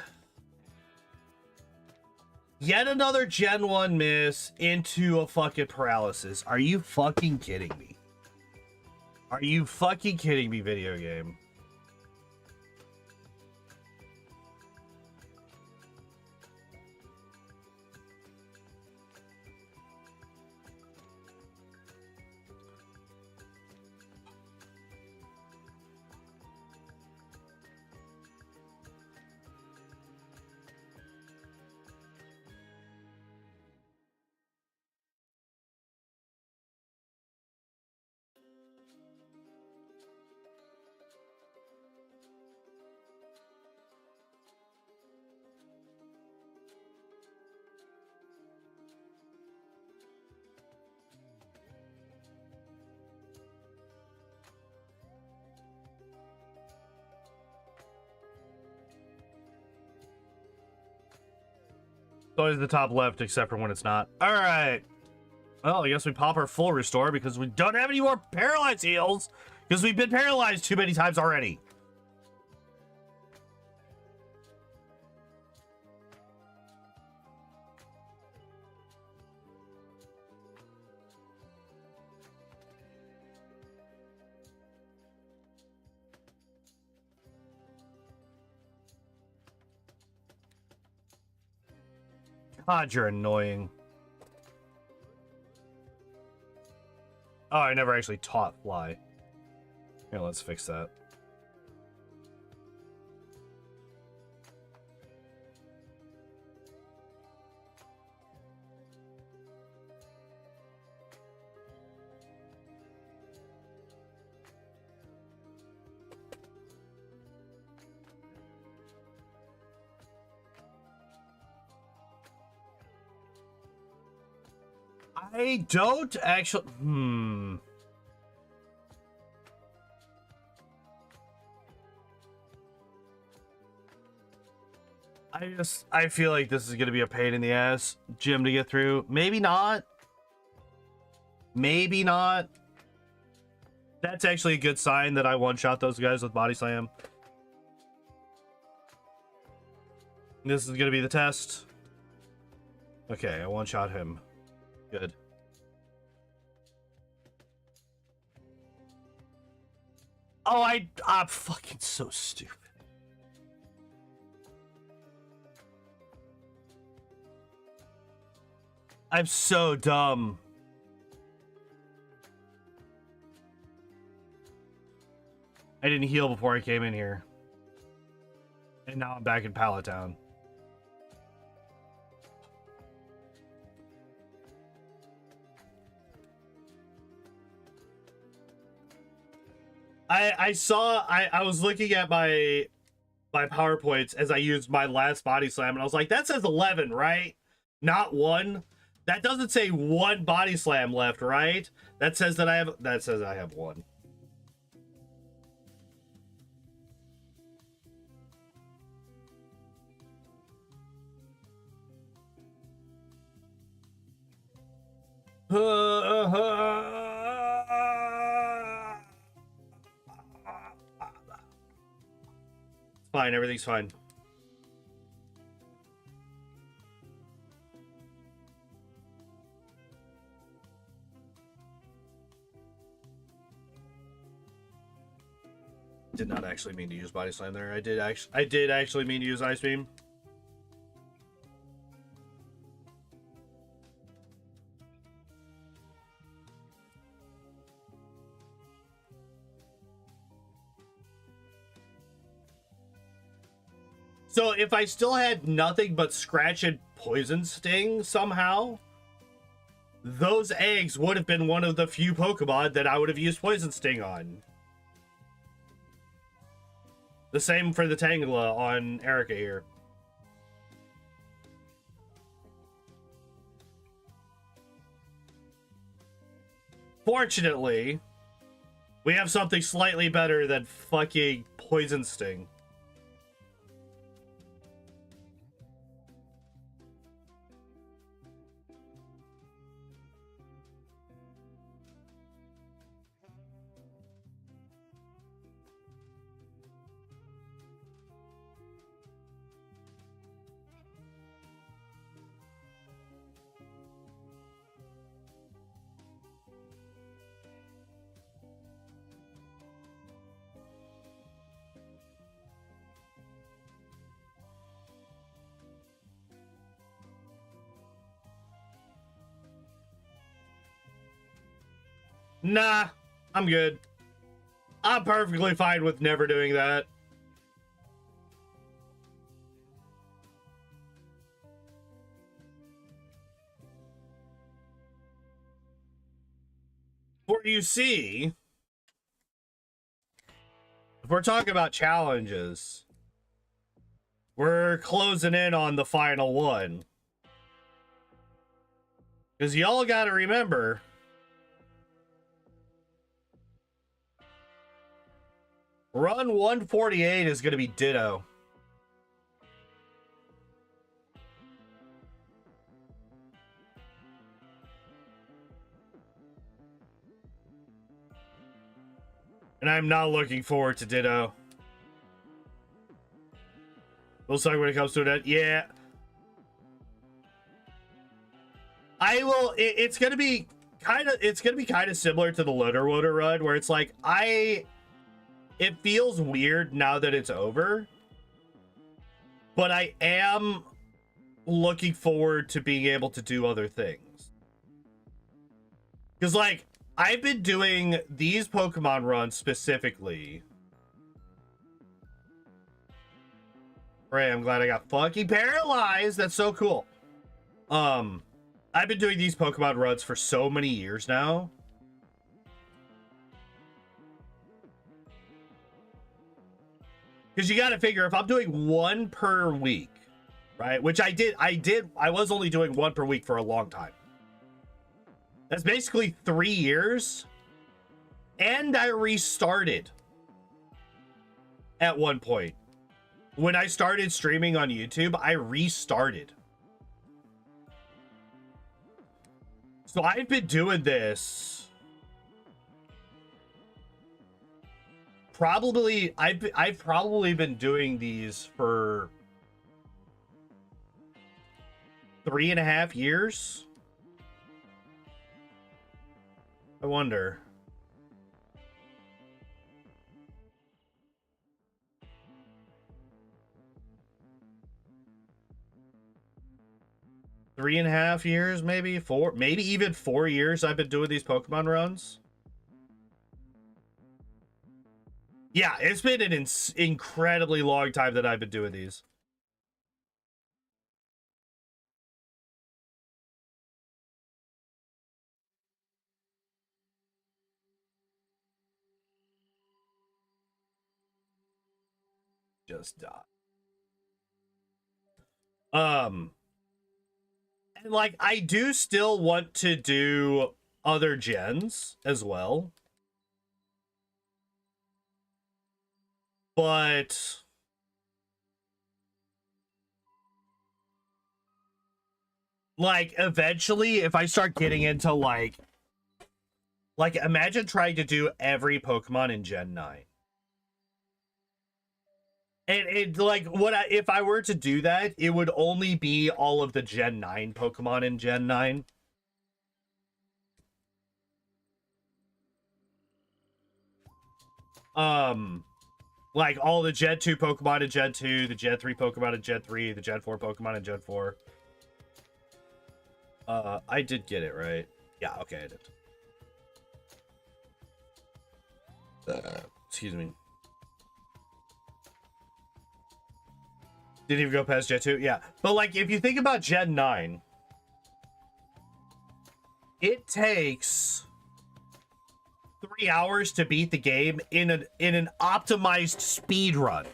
Yet another Gen 1 miss into a fucking paralysis. Are you fucking kidding me? Are you fucking kidding me, video game? It's always the top left, except for when it's not. All right. Well, I guess we pop our full restore because we don't have any more paralyzed heals because we've been paralyzed too many times already. God, you're annoying. Oh, I never actually taught fly. Here, let's fix that. I don't actually... I feel like this is going to be a pain in the ass gym to get through. Maybe not. Maybe not. That's actually a good sign that I one-shot those guys with Body Slam. This is going to be the test. Okay, I one-shot him. Good. Oh, I'm fucking so stupid. I'm so dumb. I didn't heal before I came in here. And now I'm back in Pallet Town. I was looking at my PowerPoints as I used my last Body Slam, and I was like, that says 11, right? Not 1. That doesn't say 1 Body Slam left, right? That says that I have 1. Fine, everything's fine. Did not actually mean to use Body Slam there. I did actually mean to use Ice Beam. So if I still had nothing but Scratch and Poison Sting somehow, those eggs would have been one of the few Pokemon that I would have used Poison Sting on. The same for the Tangela on Erica here. Fortunately, we have something slightly better than fucking Poison Sting. Nah, I'm good. I'm perfectly fine with never doing that. For you see, if we're talking about challenges, we're closing in on the final one. Because y'all gotta remember, run 148 is gonna be Ditto. And I'm not looking forward to Ditto. We'll talk when it comes to that. Yeah. I will. It's gonna be kind of similar to the Loader Woader run, where it's like it feels weird now that it's over, but I am looking forward to being able to do other things. Because, like, I've been doing these Pokemon runs specifically. Right, I'm glad I got fucking paralyzed. That's so cool. I've been doing these Pokemon runs for so many years now. Because you got to figure, if I'm doing one per week, right? Which I was only doing one per week for a long time. That's basically 3 years. And I restarted at one point. When I started streaming on YouTube, I restarted. So I've been doing this. Probably, I've probably been doing these for 3.5 years. I wonder. Three and a half years, maybe 4, maybe even 4 years I've been doing these Pokemon runs. Yeah, it's been an incredibly long time that I've been doing these. Just die. And like, I do still want to do other gens as well. But like, eventually, if I start getting into like imagine trying to do every Pokemon in Gen 9. And it like, if I were to do that, it would only be all of the Gen 9 Pokemon in Gen 9. Like all the Gen 2 Pokemon in Gen 2, the Gen 3 Pokemon in Gen 3, the Gen 4 Pokemon in Gen 4. I did get it right. Yeah, okay, I did. Excuse me. Didn't even go past Gen 2? Yeah. But like, if you think about Gen 9, it takes 3 hours to beat the game in an optimized speed run,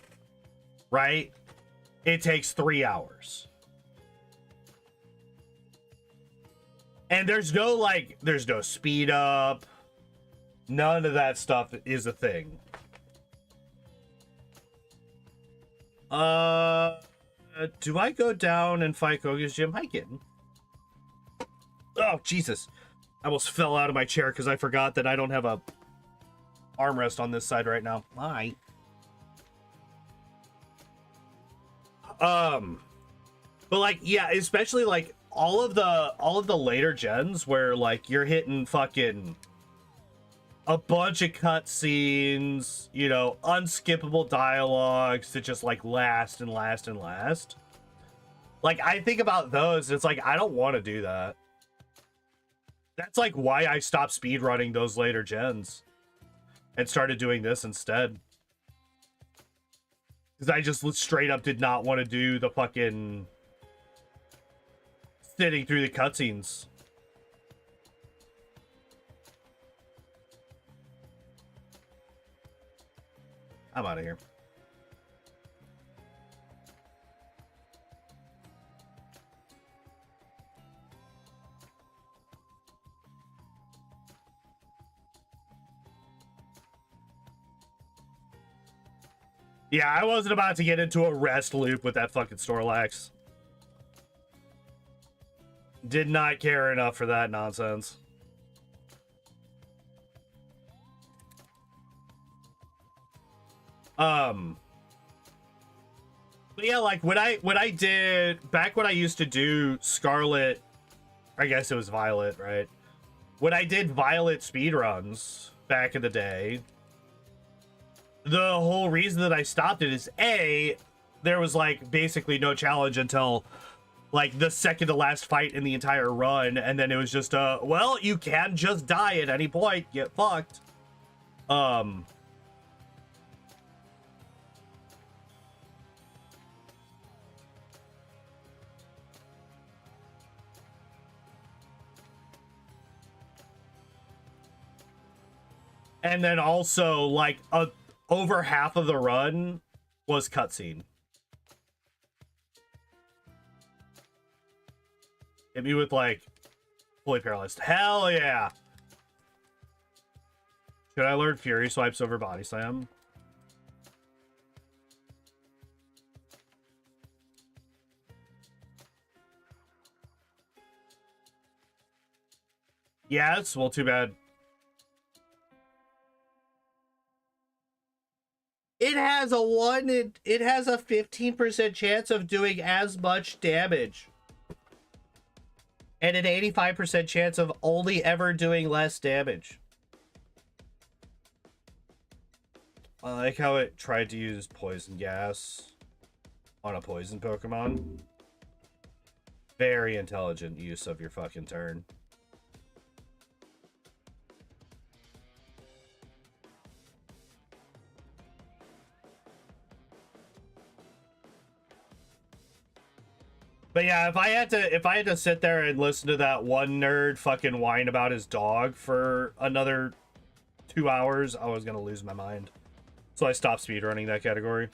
right? It takes 3 hours. And there's no speed up. None of that stuff is a thing. Do I go down and fight Koga's gym? Hi, kitten. Oh, Jesus. I almost fell out of my chair because I forgot that I don't have a armrest on this side right now. Hi. But like, yeah, especially like all of the later gens where like you're hitting fucking a bunch of cutscenes, you know, unskippable dialogues that just like last and last and last. Like, I think about those, it's like, I don't want to do that. That's like why I stopped speedrunning those later gens and started doing this instead. Because I just straight up did not want to do the fucking sitting through the cutscenes. I'm out of here. Yeah, I wasn't about to get into a rest loop with that fucking Snorlax. Did not care enough for that nonsense. But yeah, like when I did back when I used to do Scarlet, I guess it was Violet, right? When I did Violet speedruns back in the day, the whole reason that I stopped it is A, there was like basically no challenge until like the second to last fight in the entire run, and then it was just well, you can just die at any point, get fucked. And then also like over half of the run was cutscene. Hit me with like fully paralyzed. Hell yeah. Should I learn Fury Swipes over Body Slam? Yes, well, too bad. It has a 15% chance of doing as much damage. And an 85% chance of only ever doing less damage. I like how it tried to use poison gas on a poison Pokemon. Very intelligent use of your fucking turn. But yeah, if I had to sit there and listen to that one nerd fucking whine about his dog for another 2 hours, I was gonna lose my mind. So I stopped speedrunning that category.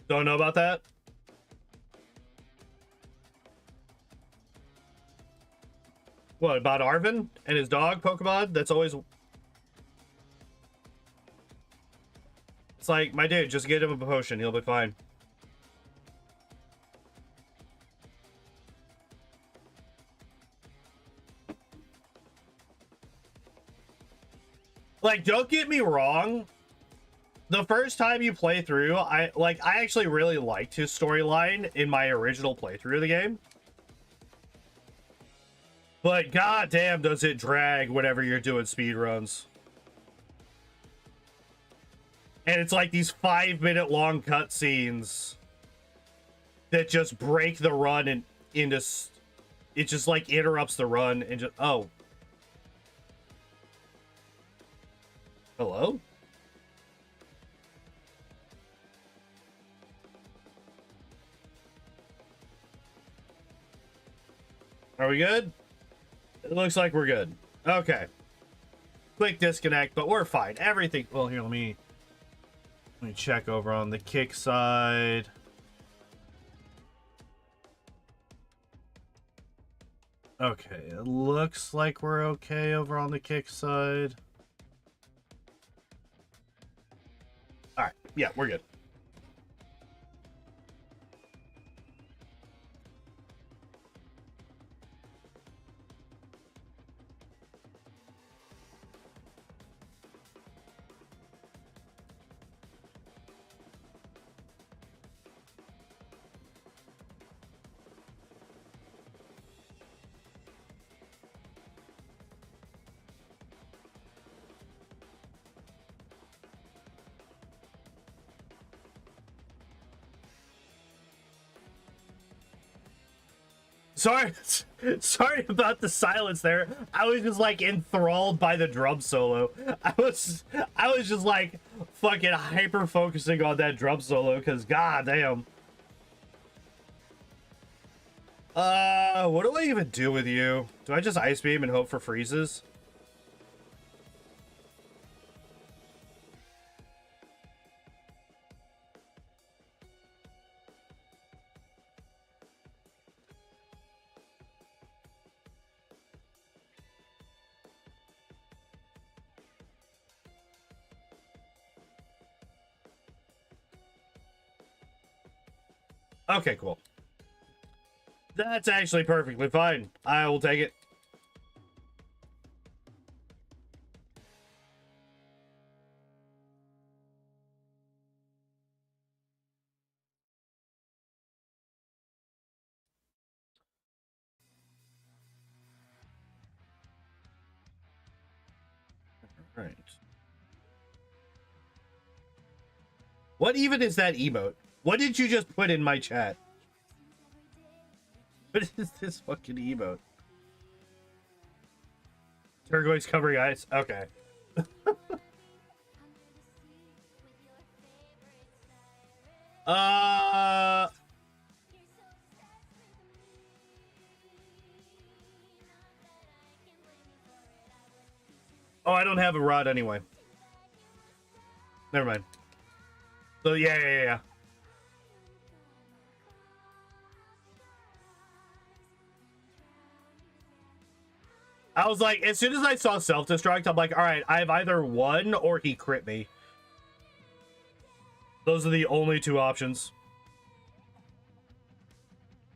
Don't know about that? What, about Arvin and his dog Pokemon? That's always... It's like, my dude, just get him a potion. He'll be fine. Like, don't get me wrong. The first time you play through, I actually really liked his storyline in my original playthrough of the game. But goddamn, does it drag whenever you're doing speedruns. And it's like these 5-minute long cutscenes that just break the run and into... It just like interrupts the run and just... Oh. Hello? Are we good? It looks like we're good. Okay. Quick disconnect, but we're fine. Everything... Well, here, let me check over on the kick side. Okay, it looks like we're okay over on the kick side. Alright, yeah, we're good. Sorry about the silence there. I was just like enthralled by the drum solo. I was just like fucking hyper focusing on that drum solo because goddamn. What do I even do with you? Do I just ice beam and hope for freezes? Okay, cool. That's actually perfectly fine. I will take it. Right. What even is that emote? What did you just put in my chat? What is this fucking emote? Turquoise covering eyes? Okay. Oh, I don't have a rod anyway. Never mind. So yeah. I was like, as soon as I saw self-destruct, I'm like, all right, I have either won or he crit me. Those are the only two options.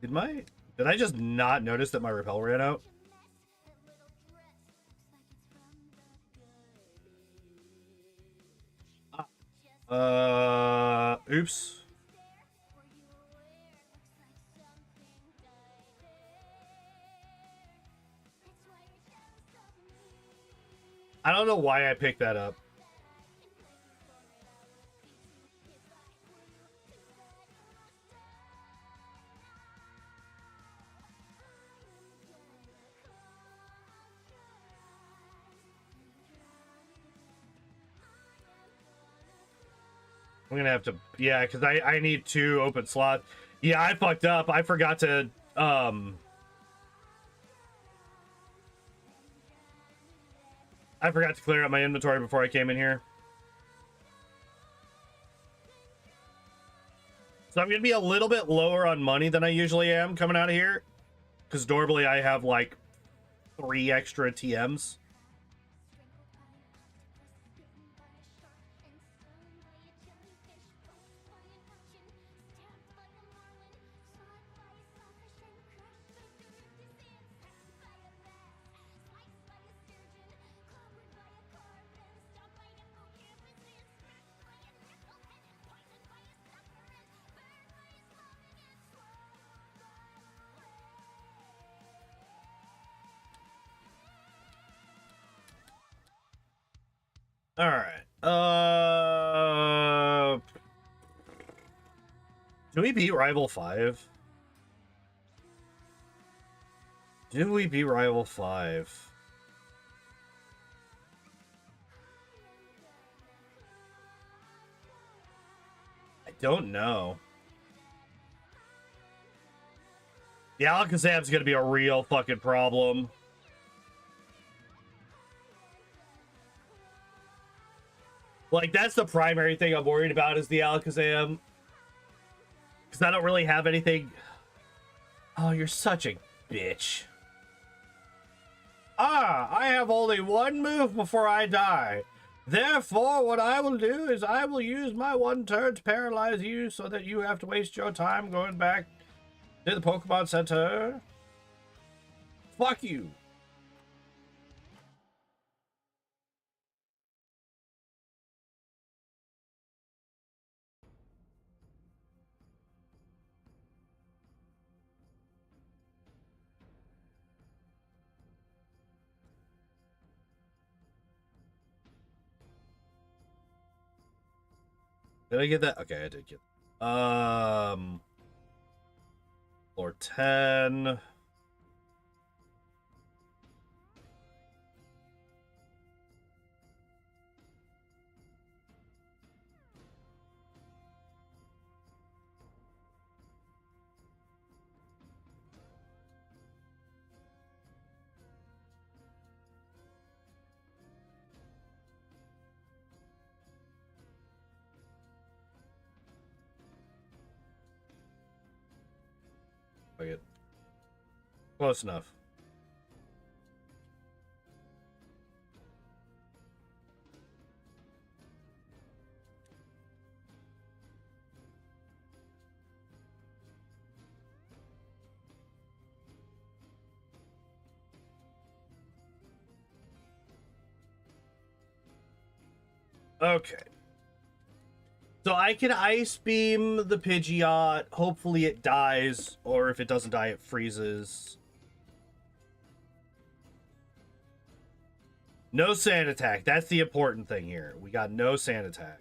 Did I just not notice that my repel ran out? Oops. I don't know why I picked that up. I'm gonna have to, yeah, because I need 2 open slots. Yeah, I fucked up. I forgot to, I forgot to clear out my inventory before I came in here. So I'm gonna be a little bit lower on money than I usually am coming out of here. Because normally I have like 3 extra TMs. All right. Do we beat Rival 5? Did we beat Rival 5? I don't know. The Alakazam's gonna be a real fucking problem. Like, that's the primary thing I'm worried about is the Alakazam. Because I don't really have anything. Oh, you're such a bitch. I have only 1 move before I die. Therefore, what I will do is I will use my 1 turn to paralyze you so that you have to waste your time going back to the Pokemon Center. Fuck you. Did I get that? Okay, I did get floor 10. Okay. Close enough. Okay. So I can Ice Beam the Pidgeot. Hopefully it dies, or if it doesn't die, it freezes. No sand attack. That's the important thing here. We got no sand attack.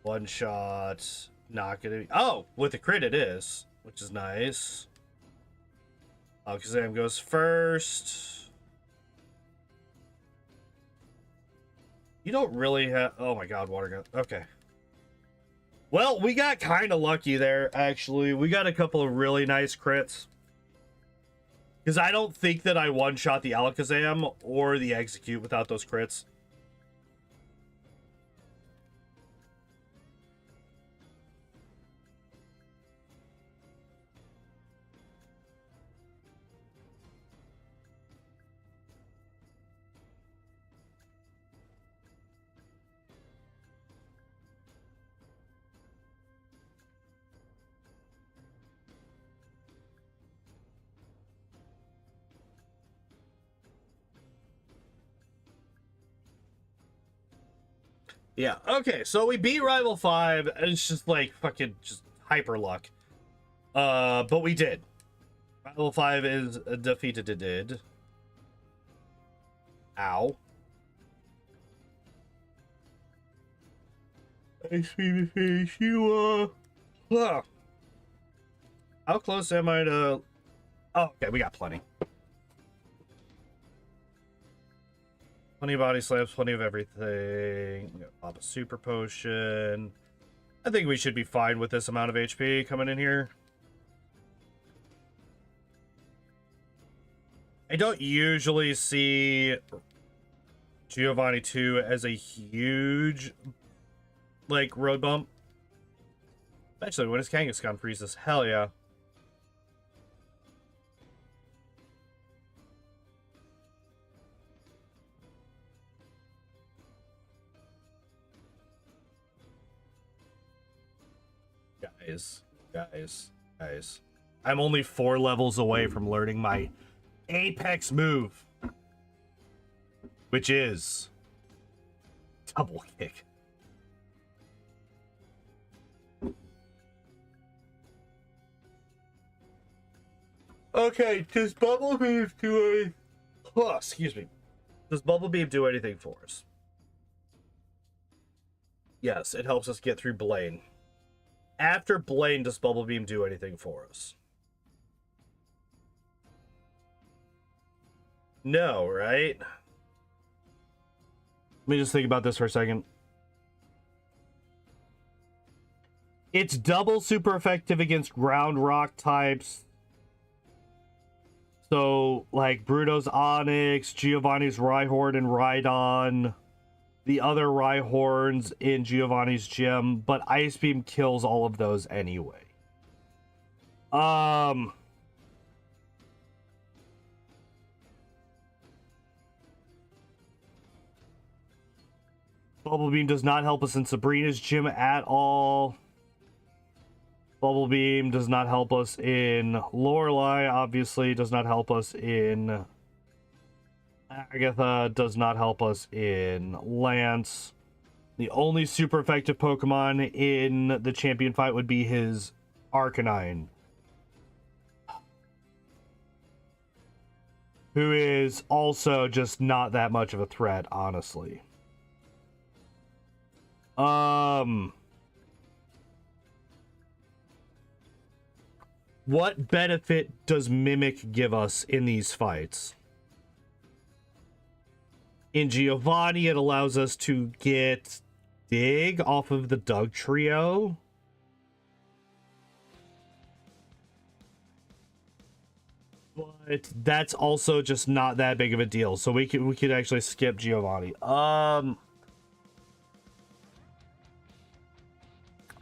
One shot. Not gonna... Oh! With a crit it is. Which is nice. Alakazam goes first. You don't really have... Oh my god, water gun. Okay. Well, we got kind of lucky there, actually. We got a couple of really nice crits. Because I don't think that I one-shot the Alakazam or the Execute without those crits. Yeah, okay, so we beat Rival 5, and it's just like fucking just hyper luck. But we did. Rival 5 is defeated. Ow. I see the face you How close am I to... Oh, okay, we got plenty. Plenty of body slams, plenty of everything. I'm gonna pop a super potion. I think we should be fine with this amount of HP coming in here. I don't usually see Giovanni 2 as a huge, like, road bump. Actually, when his Kangaskhan freezes, hell yeah. Guys. I'm only 4 levels away from learning my apex move, which is double kick. Okay, does Bubble Beam do a... Oh, excuse me. Does Bubble Beam do anything for us? Yes, it helps us get through Blaine. After Blaine, does Bubble Beam do anything for us? No, right? Let me just think about this for a second. It's double super effective against ground rock types. So, like, Bruto's Onyx, Giovanni's Rhyhorn and Rhydon, the other Rhyhorns in Giovanni's gym, but Ice Beam kills all of those anyway. Bubble Beam does not help us in Sabrina's gym at all. Bubble Beam does not help us in Lorelei, obviously. Does not help us in Agatha. Does not help us in Lance. The only super effective Pokemon in the champion fight would be his Arcanine, who is also just not that much of a threat, honestly. What benefit does Mimic give us in these fights? In Giovanni, it allows us to get Dig off of the Doug trio. But that's also just not that big of a deal. So we could actually skip Giovanni.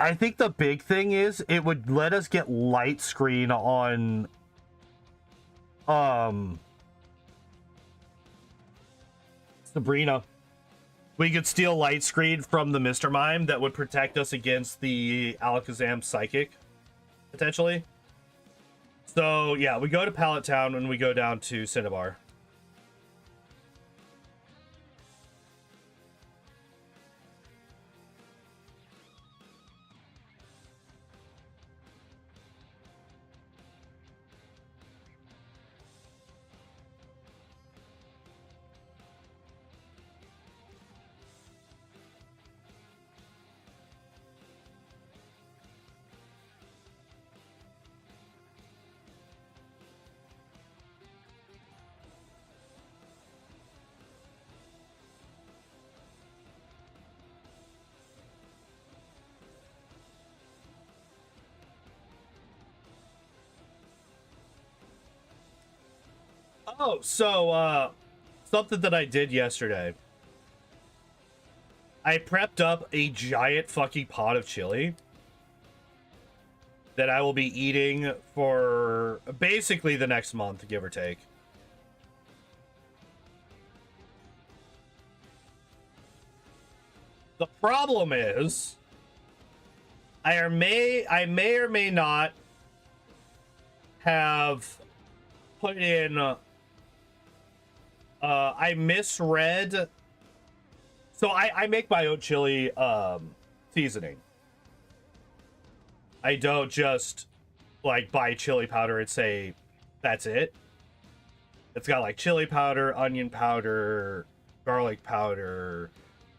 I think the big thing is it would let us get light screen on Sabrina. We could steal light screen from the Mr. Mime that would protect us against the Alakazam Psychic, potentially. So yeah, we go to Pallet Town and we go down to Cinnabar. Oh, so something that I did yesterday. I prepped up a giant fucking pot of chili that I will be eating for basically the next month, give or take. The problem is I may or may not have put in I misread. So I make my own chili seasoning. I don't just like buy chili powder and say that's it. It's got like chili powder, onion powder, garlic powder,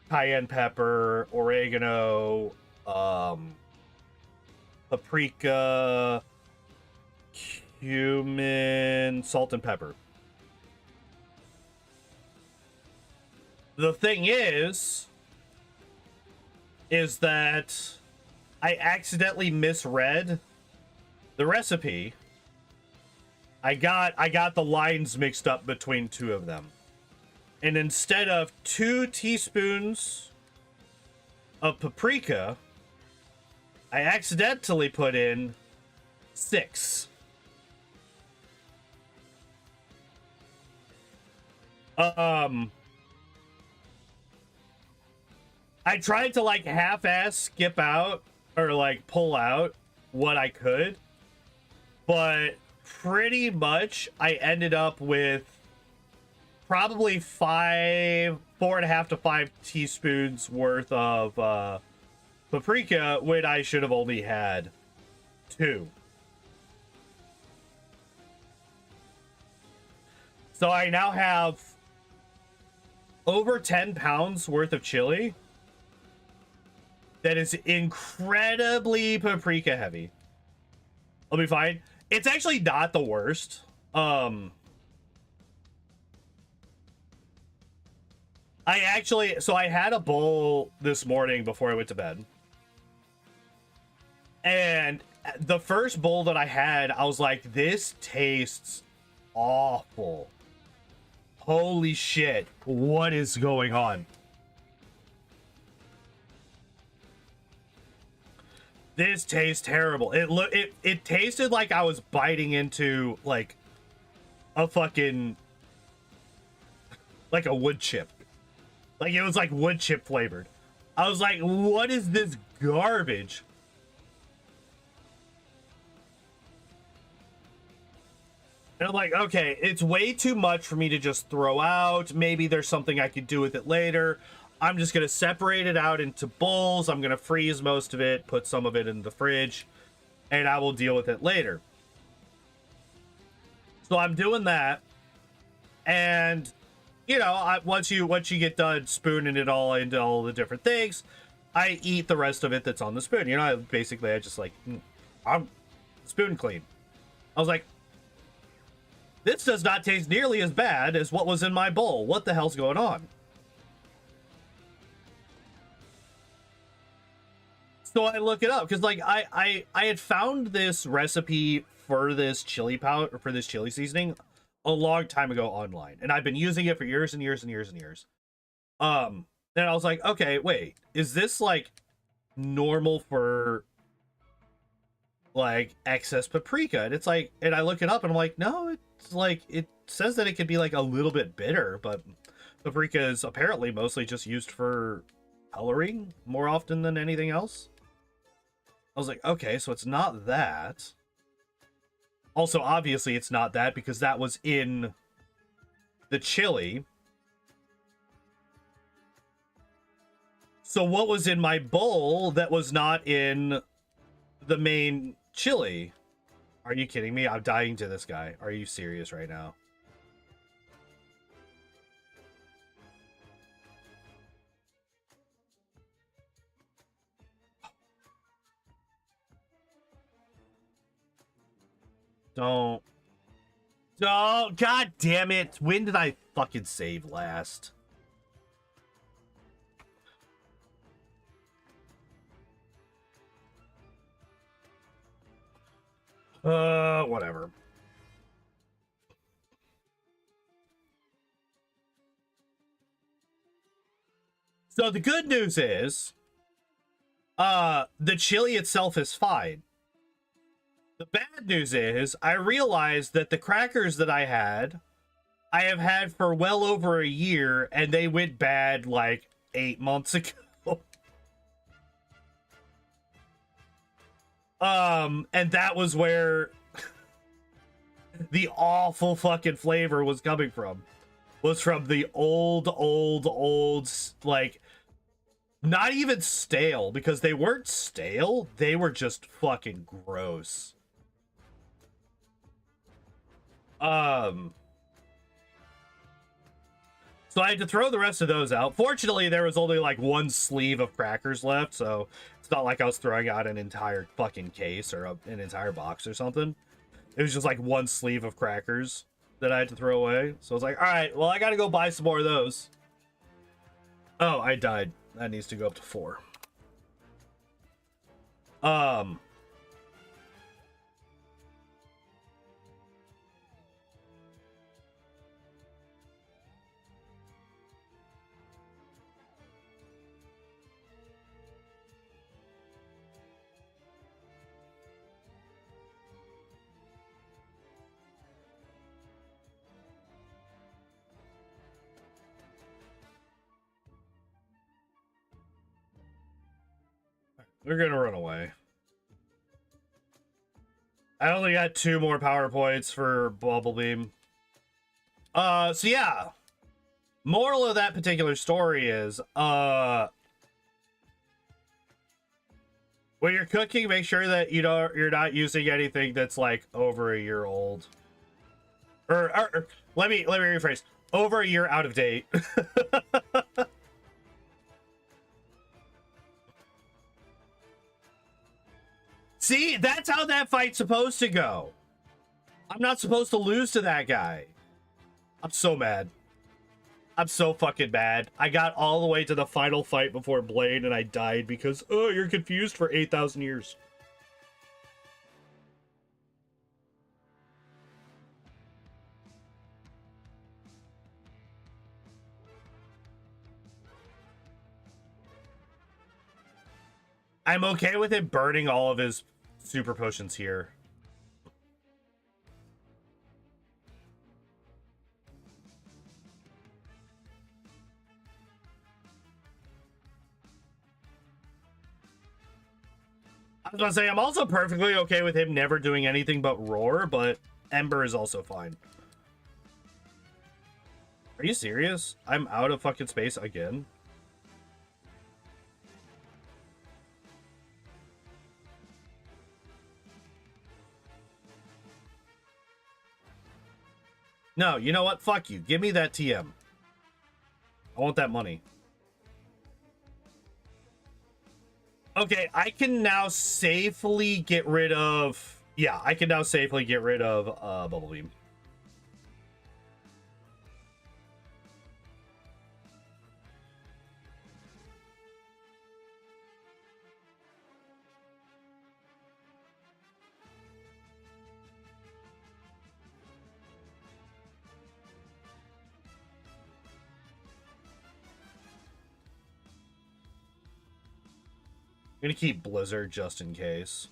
cayenne pepper, oregano, paprika, cumin, salt, and pepper. The thing is that I accidentally misread the recipe. I got the lines mixed up between two of them. And instead of 2 teaspoons of paprika, I accidentally put in 6. I tried to like half-ass skip out or like pull out what I could, but pretty much I ended up with probably 4.5 to 5 teaspoons worth of paprika when I should have only had 2. So I now have over 10 pounds worth of chili that is incredibly paprika heavy. I'll be fine. It's actually not the worst. I had a bowl this morning before I went to bed. And the first bowl that I had, I was like, this tastes awful. Holy shit. What is going on? This tastes terrible. It tasted like I was biting into like a fucking like a wood chip. Like it was like wood chip flavored. I was like, what is this garbage? And I'm like, okay, it's way too much for me to just throw out. Maybe there's something I could do with it later. I'm just going to separate it out into bowls. I'm going to freeze most of it, put some of it in the fridge, and I will deal with it later. So I'm doing that. And, you know, once you get done spooning it all into all the different things, I eat the rest of it that's on the spoon. You know, I just like, I'm spoon clean. I was like, this does not taste nearly as bad as what was in my bowl. What the hell's going on? So I look it up because like I had found this recipe for this chili powder, for this chili seasoning a long time ago online, and I've been using it for years and years and years and years. And I was like, okay, wait, is this like normal for like excess paprika? And it's like, and I look it up and I'm like, no, it's like, it says that it could be like a little bit bitter, but paprika is apparently mostly just used for coloring more often than anything else. I was like, okay, so it's not that. Also, obviously, it's not that because that was in the chili. So what was in my bowl that was not in the main chili? Are you kidding me? I'm dying to this guy. Are you serious right now? Don't. God damn it. When did I fucking save last? Whatever. So the good news is, the chili itself is fine. The bad news is, I realized that the crackers that I have had for well over a year, and they went bad like 8 months ago. And that was where the awful fucking flavor was coming from. Was from the old, like, not even stale, because they weren't stale, they were just fucking gross. So I had to throw the rest of those out. Fortunately, there was only like one sleeve of crackers left, so it's not like I was throwing out an entire fucking case or an entire box or something. It was just like one sleeve of crackers that I had to throw away. So I was like, all right, well, I gotta go buy some more of those. Oh, I died. That needs to go up to 4. We're gonna run away. I only got 2 more PowerPoints for Bubble Beam. So yeah. Moral of that particular story is, when you're cooking, make sure that you're not using anything that's like over a year old. Or let me rephrase. Over a year out of date. See, that's how that fight's supposed to go. I'm not supposed to lose to that guy. I'm so mad. I'm so fucking mad. I got all the way to the final fight before Blade and I died because, oh, you're confused for 8,000 years. I'm okay with it burning all of his super potions here. I was gonna say, I'm also perfectly okay with him never doing anything but roar, but Ember is also fine. Are you serious? I'm out of fucking space again? No, you know what? Fuck you. Give me that TM. I want that money. Okay, I can now safely get rid of... Yeah, I can now safely get rid of Bubble Beam. I'm gonna keep Blizzard just in case.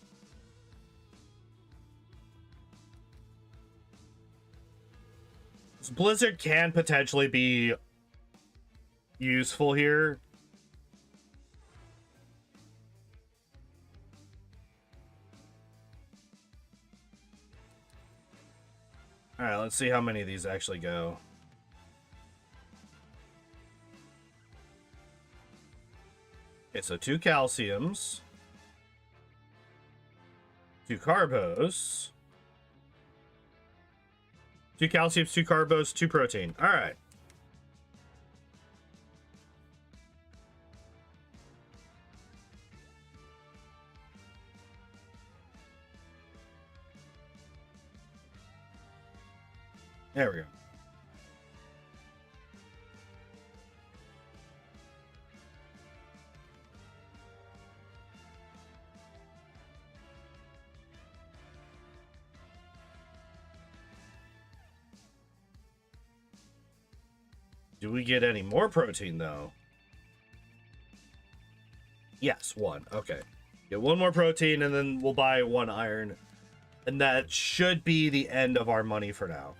Blizzard can potentially be useful here. Alright, let's see how many of these actually go. Okay, so 2 calciums. 2 carbos. 2 calciums, 2 carbos, 2 protein. Alright. There we go. Do we get any more protein, though? Yes, 1. Okay. Get 1 more protein, and then we'll buy 1 iron. And that should be the end of our money for now.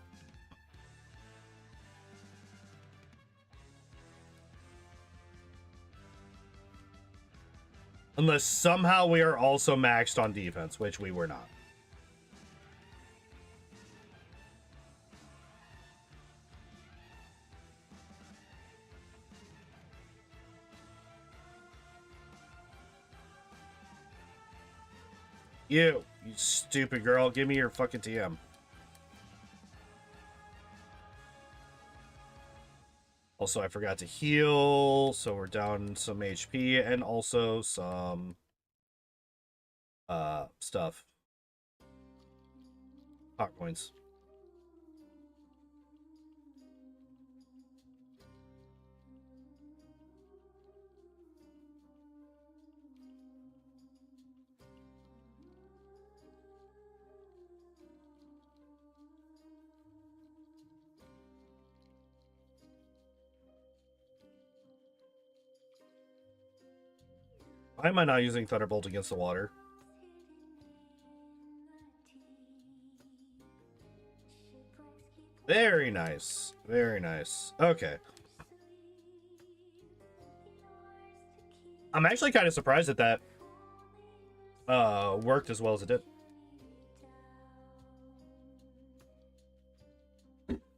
Unless somehow we are also maxed on defense, which we were not. You stupid girl. Give me your fucking TM. Also, I forgot to heal, so we're down some HP and also some stuff. Hot points. Why am I not using Thunderbolt against the water? Very nice. Very nice. Okay. I'm actually kind of surprised that that worked as well as it did.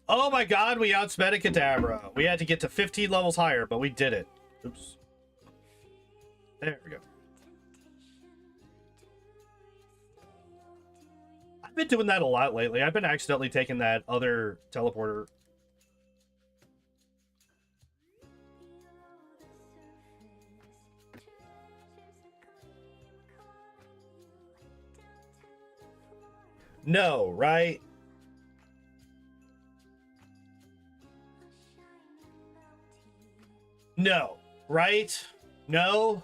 Oh my god, we outsped a Kadabra. We had to get to 15 levels higher, but we did it. Oops. There we go. I've been doing that a lot lately. I've been accidentally taking that other teleporter. No, right? No, right? No?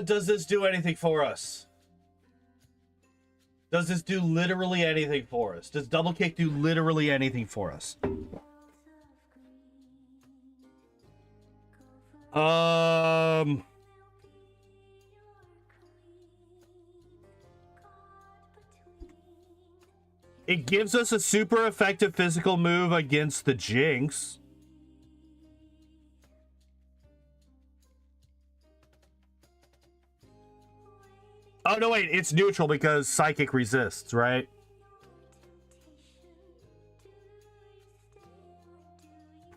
Does this do anything for us? Does this do literally anything for us? Does double kick do literally anything for us? It gives us a super effective physical move against the Jinx. Oh, no, wait. It's neutral because Psychic resists, right?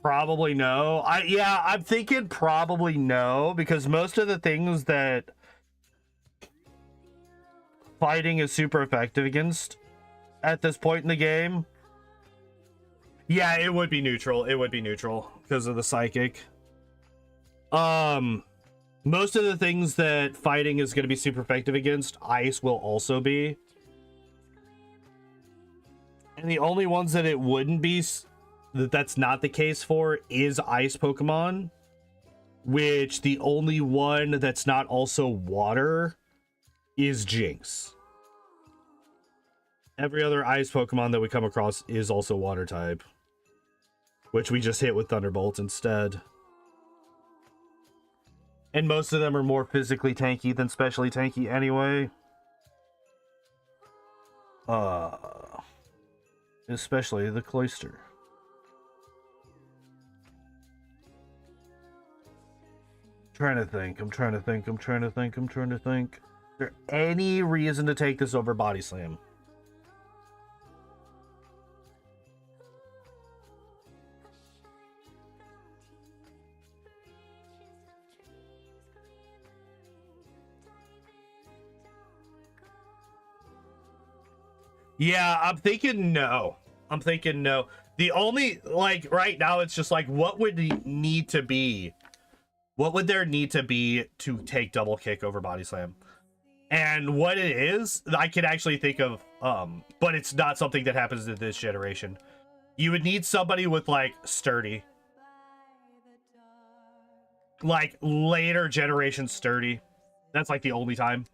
Probably no. Yeah, I'm thinking probably no, because most of the things that fighting is super effective against at this point in the game. Yeah, it would be neutral. It would be neutral because of the Psychic. Most of the things that fighting is going to be super effective against, ice will also be. And the only ones that it wouldn't be, that's not the case for, is ice Pokemon. Which the only one that's not also water is Jinx. Every other ice Pokemon that we come across is also water type. Which we just hit with Thunderbolt instead. And most of them are more physically tanky than specially tanky anyway. Especially the Cloyster. I'm trying to think. Is there any reason to take this over Body Slam? Yeah, I'm thinking no. The only, like, right now, it's just like, what would need to be? What would there need to be to take double kick over Body Slam? And what it is, I can actually think of, but it's not something that happens in this generation. You would need somebody with, like, sturdy. Like, later generation sturdy. That's, like, the only time.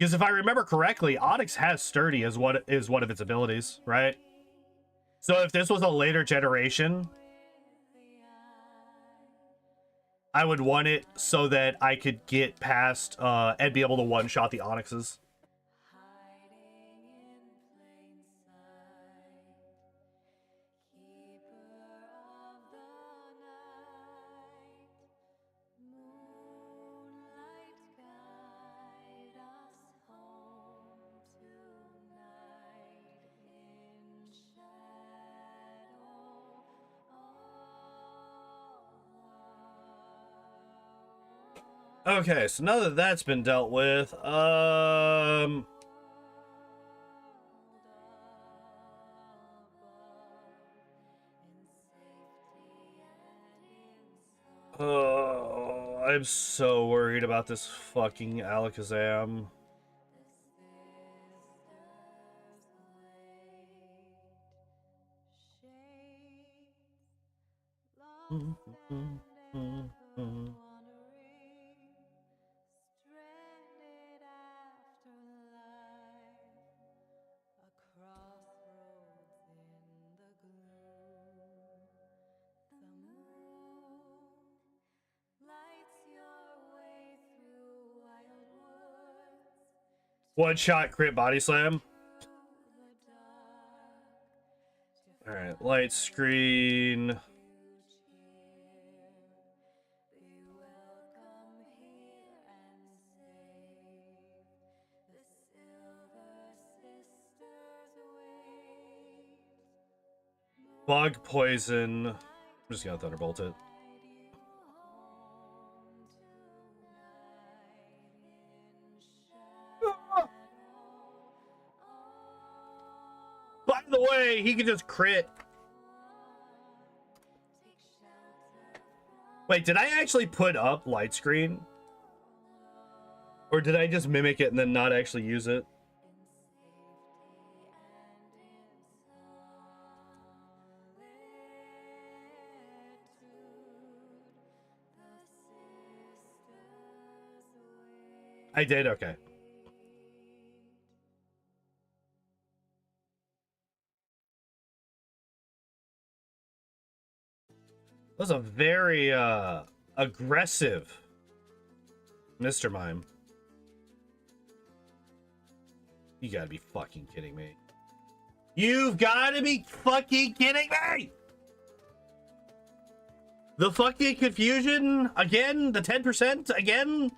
Because if I remember correctly, Onyx has Sturdy as one of its abilities, right? So if this was a later generation, I would want it so that I could get past and be able to one-shot the Onyxes. Okay, so now that that's been dealt with, oh, I'm so worried about this fucking Alakazam. One shot crit body slam. All right, light screen. Bug poison. I'm just gonna thunderbolt it. By the way, he can just crit. Wait, did I actually put up light screen? Or did I just mimic it and then not actually use it? I did? Okay. That was a very aggressive Mr. Mime. You gotta be fucking kidding me. You've gotta be fucking kidding me! The fucking confusion again? The 10% again?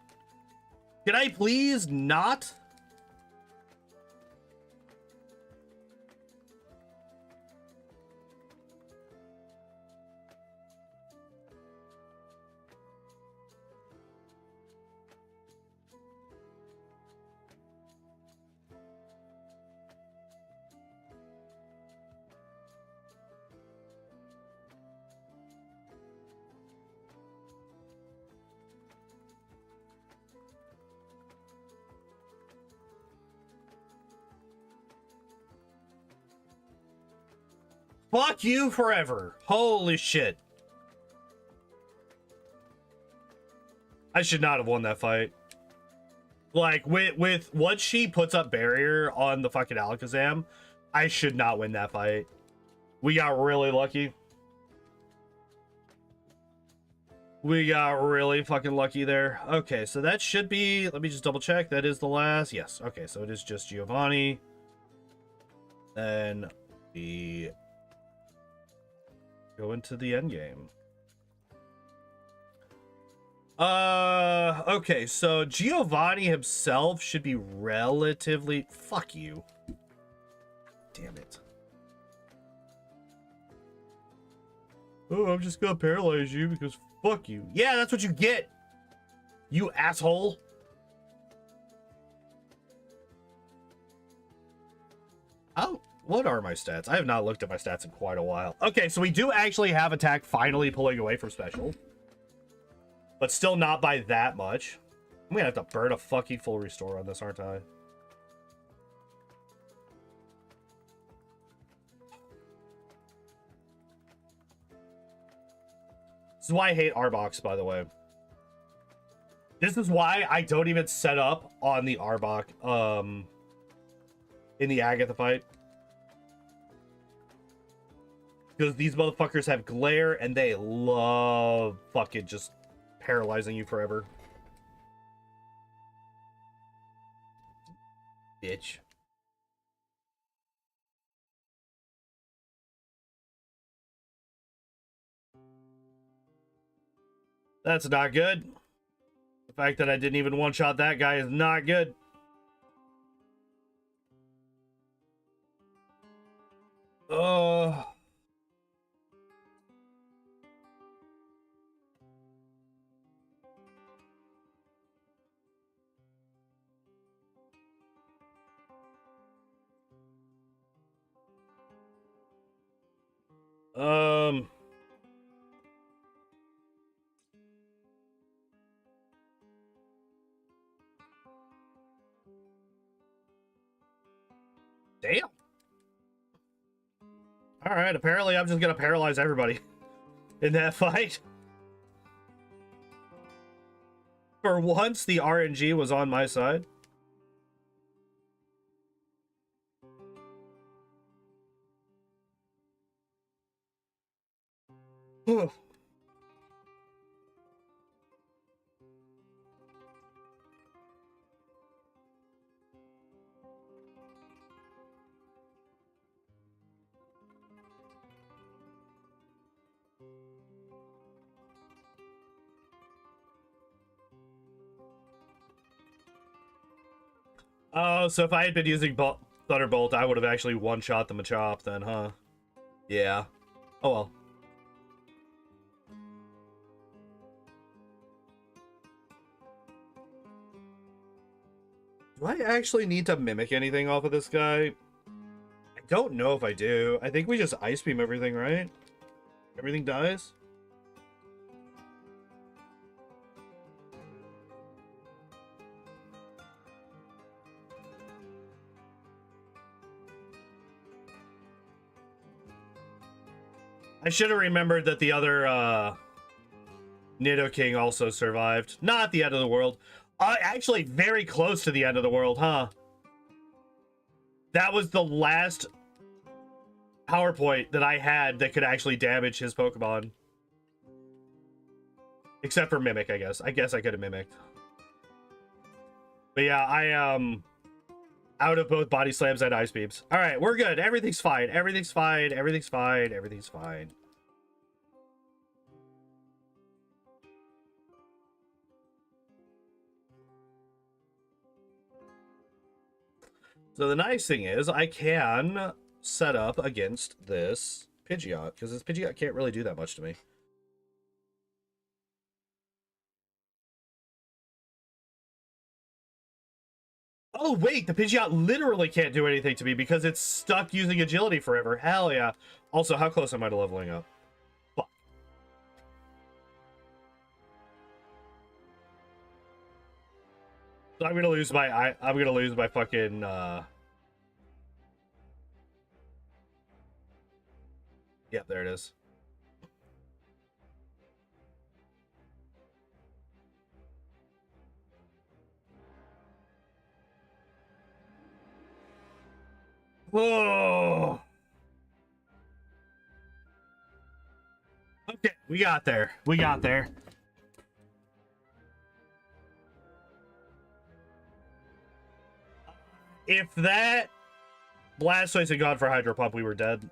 Can I please not? Fuck you forever. Holy shit. I should not have won that fight. Like, with once she puts up barrier on the fucking Alakazam, I should not win that fight. We got really lucky. We got really fucking lucky there. Okay, so that should be... Let me just double check. That is the last... Yes. Okay, so it is just Giovanni. Then we go into the end game. Okay, so Giovanni himself should be relatively... Fuck you. Damn it. Oh, I'm just gonna paralyze you because fuck you. Yeah, that's what you get, you asshole. Oh, what are my stats? I have not looked at my stats in quite a while. Okay, so we do actually have attack finally pulling away from special. But still not by that much. I'm gonna have to burn a fucking full restore on this, aren't I? This is why I hate Arbok, by the way. This is why I don't even set up on the Arbok, in the Agatha fight. Because these motherfuckers have glare and they love fucking just paralyzing you forever. Bitch. That's not good. The fact that I didn't even one-shot that guy is not good. Um... Damn. Alright, apparently I'm just gonna paralyze everybody in that fight. For once, the RNG was on my side. Oh, so if I had been using Thunderbolt, I would have actually one-shot the Machop then, huh? Yeah. Oh well. Do I actually need to mimic anything off of this guy? I don't know if I do. I think we just Ice Beam everything, right? Everything dies? I should have remembered that the other Nidoking also survived. Not the end of the world. Actually, very close to the end of the world, huh? That was the last PowerPoint that I had that could actually damage his Pokemon. Except for Mimic, I guess. I guess I could have Mimicked. But yeah, I, out of both Body Slams and Ice Beams. Alright, we're good. Everything's fine. Everything's fine. Everything's fine. Everything's fine. So the nice thing is I can set up against this Pidgeot, because this Pidgeot can't really do that much to me. Oh, wait, the Pidgeot literally can't do anything to me because it's stuck using agility forever. Hell yeah. Also, how close am I to leveling up? Fuck. So I'm gonna lose my fucking yeah, there it is. Whoa. Okay, we got there. We got there. If that Blastoise had gone for Hydro Pump, we were dead.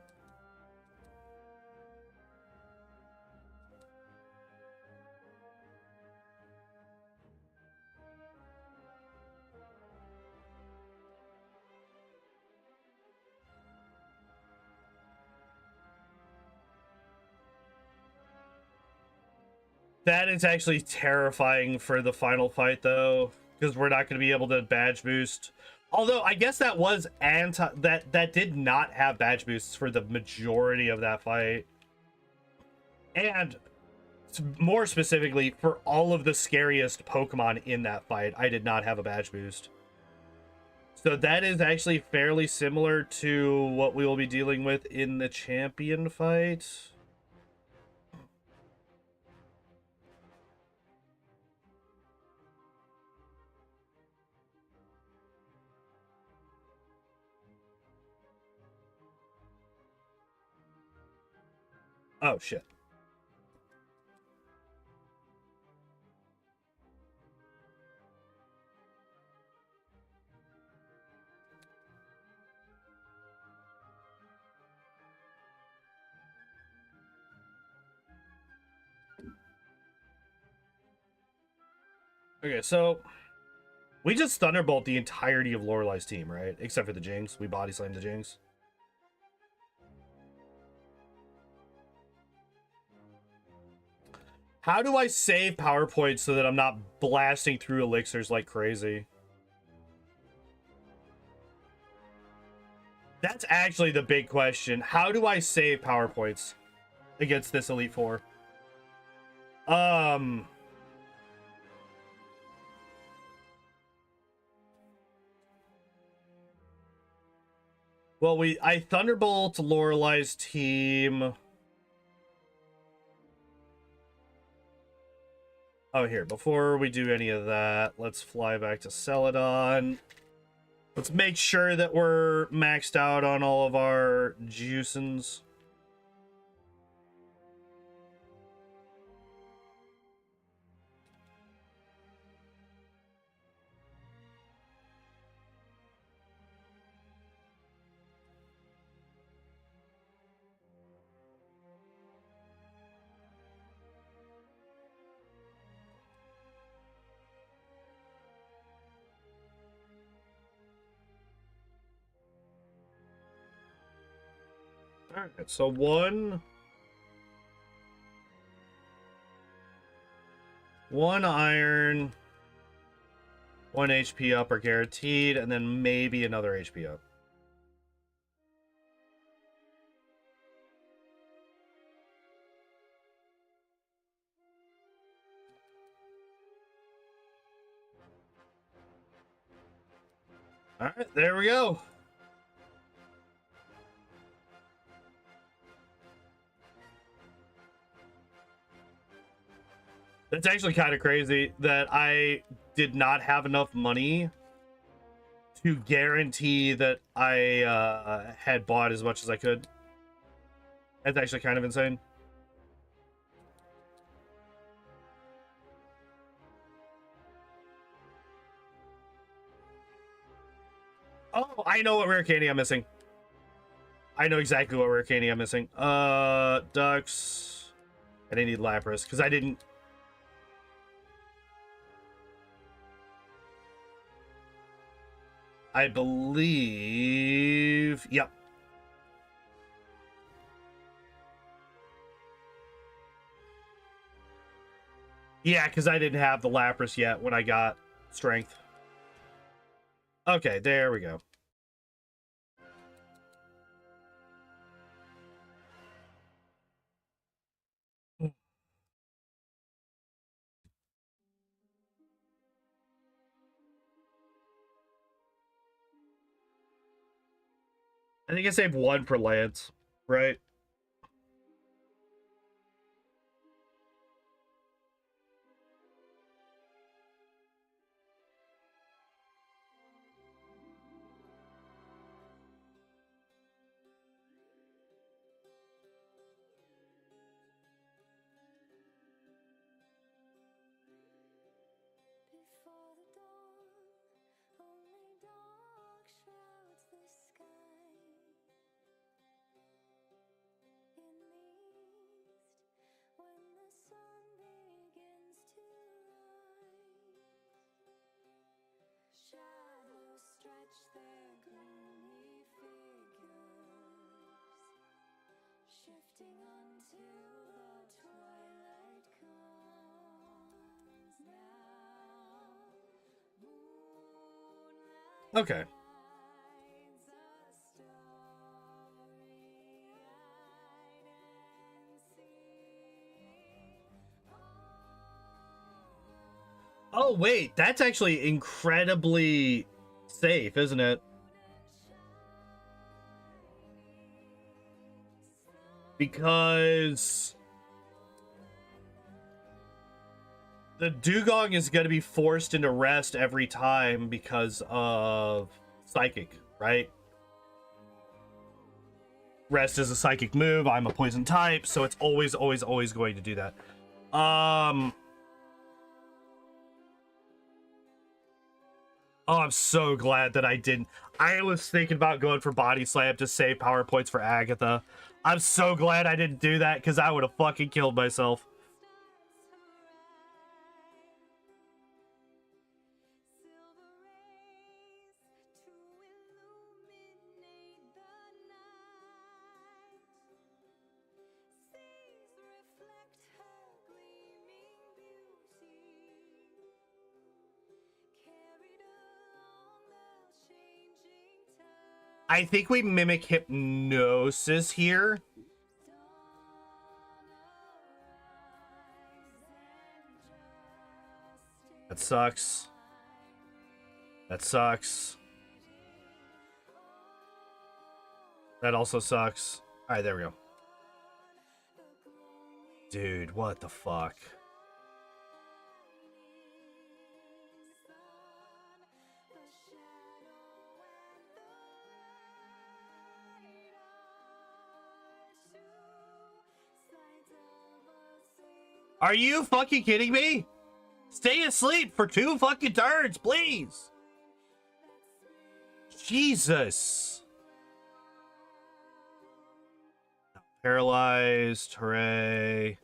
That is actually terrifying for the final fight, though, because we're not going to be able to badge boost. Although, I guess that was that did not have badge boosts for the majority of that fight. And more specifically, for all of the scariest Pokemon in that fight, I did not have a badge boost. So that is actually fairly similar to what we will be dealing with in the champion fight. Oh, shit. Okay, so we just Thunderbolt the entirety of Lorelei's team, right? Except for the Jinx. We body slammed the Jinx. How do I save PowerPoint so that I'm not blasting through elixirs like crazy? That's actually the big question. How do I save PowerPoints against this Elite Four? Well, I Thunderbolt Lorelei's team. Oh, here, before we do any of that, let's fly back to Celadon. Let's make sure that we're maxed out on all of our juicins. All right, so one iron, 1 HP up are guaranteed, and then maybe another HP up. All right, there we go. That's actually kind of crazy that I did not have enough money to guarantee that I had bought as much as I could. That's actually kind of insane. Oh, I know what rare candy I'm missing. I know exactly what rare candy I'm missing. Ducks. I didn't need Lapras because I didn't. I believe. Yep. Yeah, because I didn't have the Lapras yet when I got strength. Okay, there we go. I think I saved 1 per Lance, right? Okay. Oh, wait, that's actually incredibly safe, isn't it? Because the Dugong is going to be forced into rest every time because of Psychic, right? Rest is a psychic move. I'm a poison type, so it's always going to do that. Oh, I'm so glad that I didn't. I was thinking about going for Body Slam to save power points for Agatha. I'm so glad I didn't do that, because I would have fucking killed myself. I think we mimic hypnosis here. That sucks. That sucks. That also sucks. All right, there we go. Dude, what the fuck? Are you fucking kidding me? Stay asleep for 2 fucking turns, please. Jesus. Paralyzed, hooray.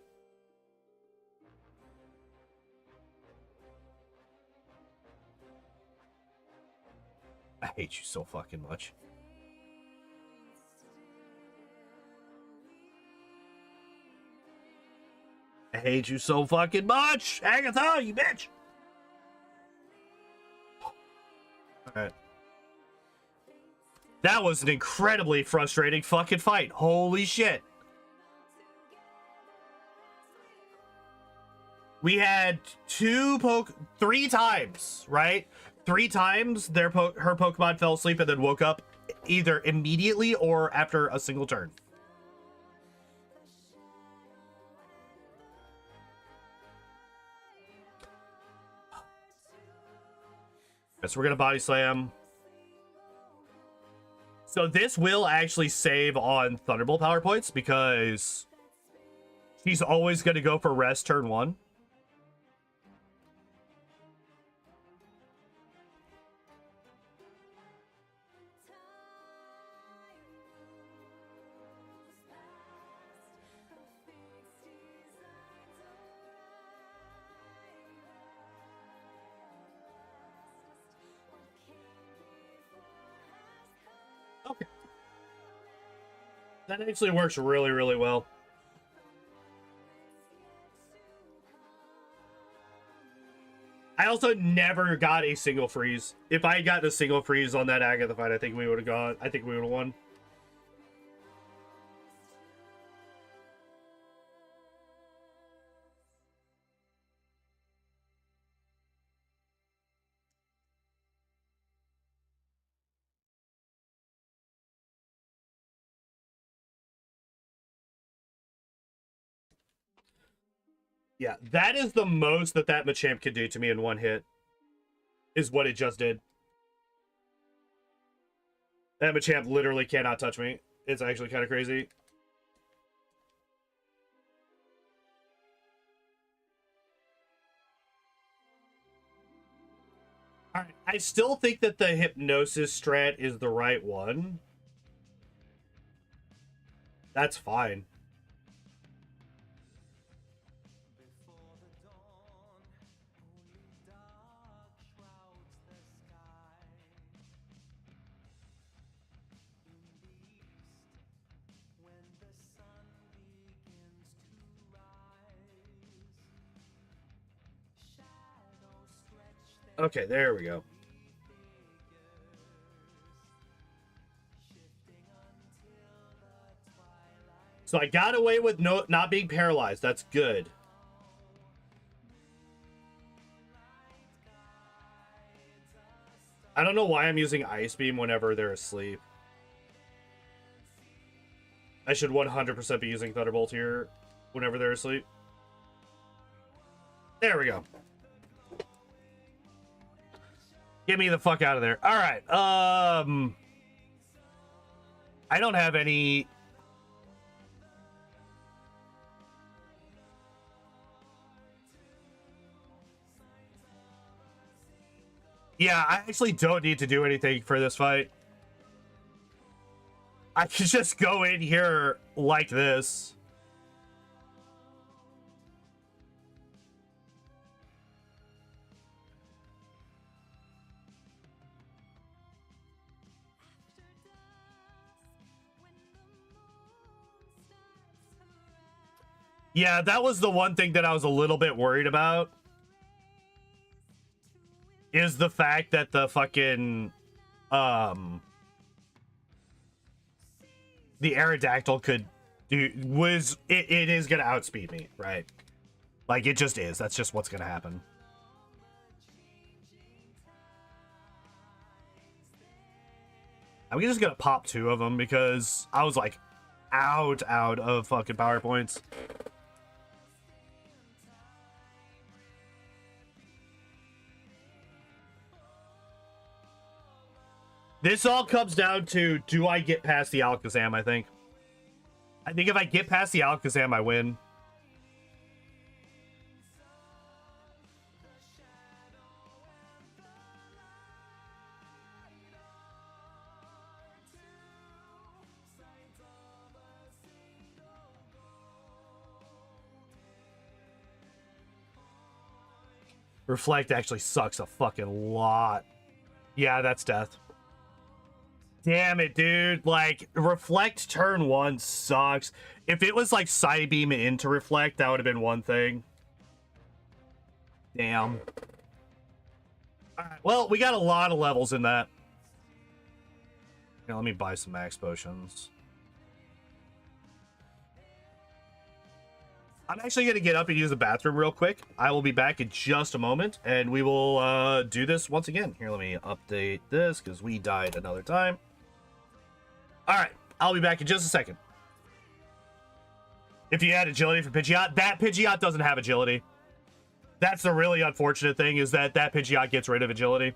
I hate you so fucking much. I hate you so fucking much, Agatha, you bitch. Alright. That was an incredibly frustrating fucking fight. Holy shit. We had 3 times, right? 3 times her Pokemon fell asleep and then woke up either immediately or after a single turn. So we're gonna Body Slam. So this will actually save on Thunderbolt power points because she's always gonna go for rest turn 1. Okay. That actually works really, really well. I also never got a single freeze. If I got a single freeze on that Agatha fight, I think we would have gone. I think we would have won. Yeah, that is the most that Machamp can do to me in 1 hit. Is what it just did. That Machamp literally cannot touch me. It's actually kind of crazy. Alright, I still think that the Hypnosis strat is the right one. That's fine. Okay, there we go. So I got away with not being paralyzed. That's good. I don't know why I'm using Ice Beam whenever they're asleep. I should 100% be using Thunderbolt here whenever they're asleep. There we go. Get me the fuck out of there. All right. I don't have any Yeah, I actually don't need to do anything for this fight. I can just go in here like this. Yeah, that was the one thing that I was a little bit worried about. Is the fact that the fucking the Aerodactyl could do it is gonna outspeed me, right? Like it just is. That's just what's gonna happen. I'm just gonna pop 2 of them because I was like out of fucking power points. This all comes down to, do I get past the Alakazam, I think. I think if I get past the Alakazam, I win. Reflect actually sucks a fucking lot. Yeah, that's death. Damn it, dude. Like, Reflect turn 1 sucks. If it was like Psybeam into Reflect, that would have been one thing. Damn. Alright, well, we got a lot of levels in that. Now, let me buy some max potions. I'm actually going to get up and use the bathroom real quick. I will be back in just a moment, and we will do this once again. Here, let me update this, because we died another time. Alright, I'll be back in just a second. If you had agility for Pidgeot, that Pidgeot doesn't have agility. That's the really unfortunate thing, is that Pidgeot gets rid of agility.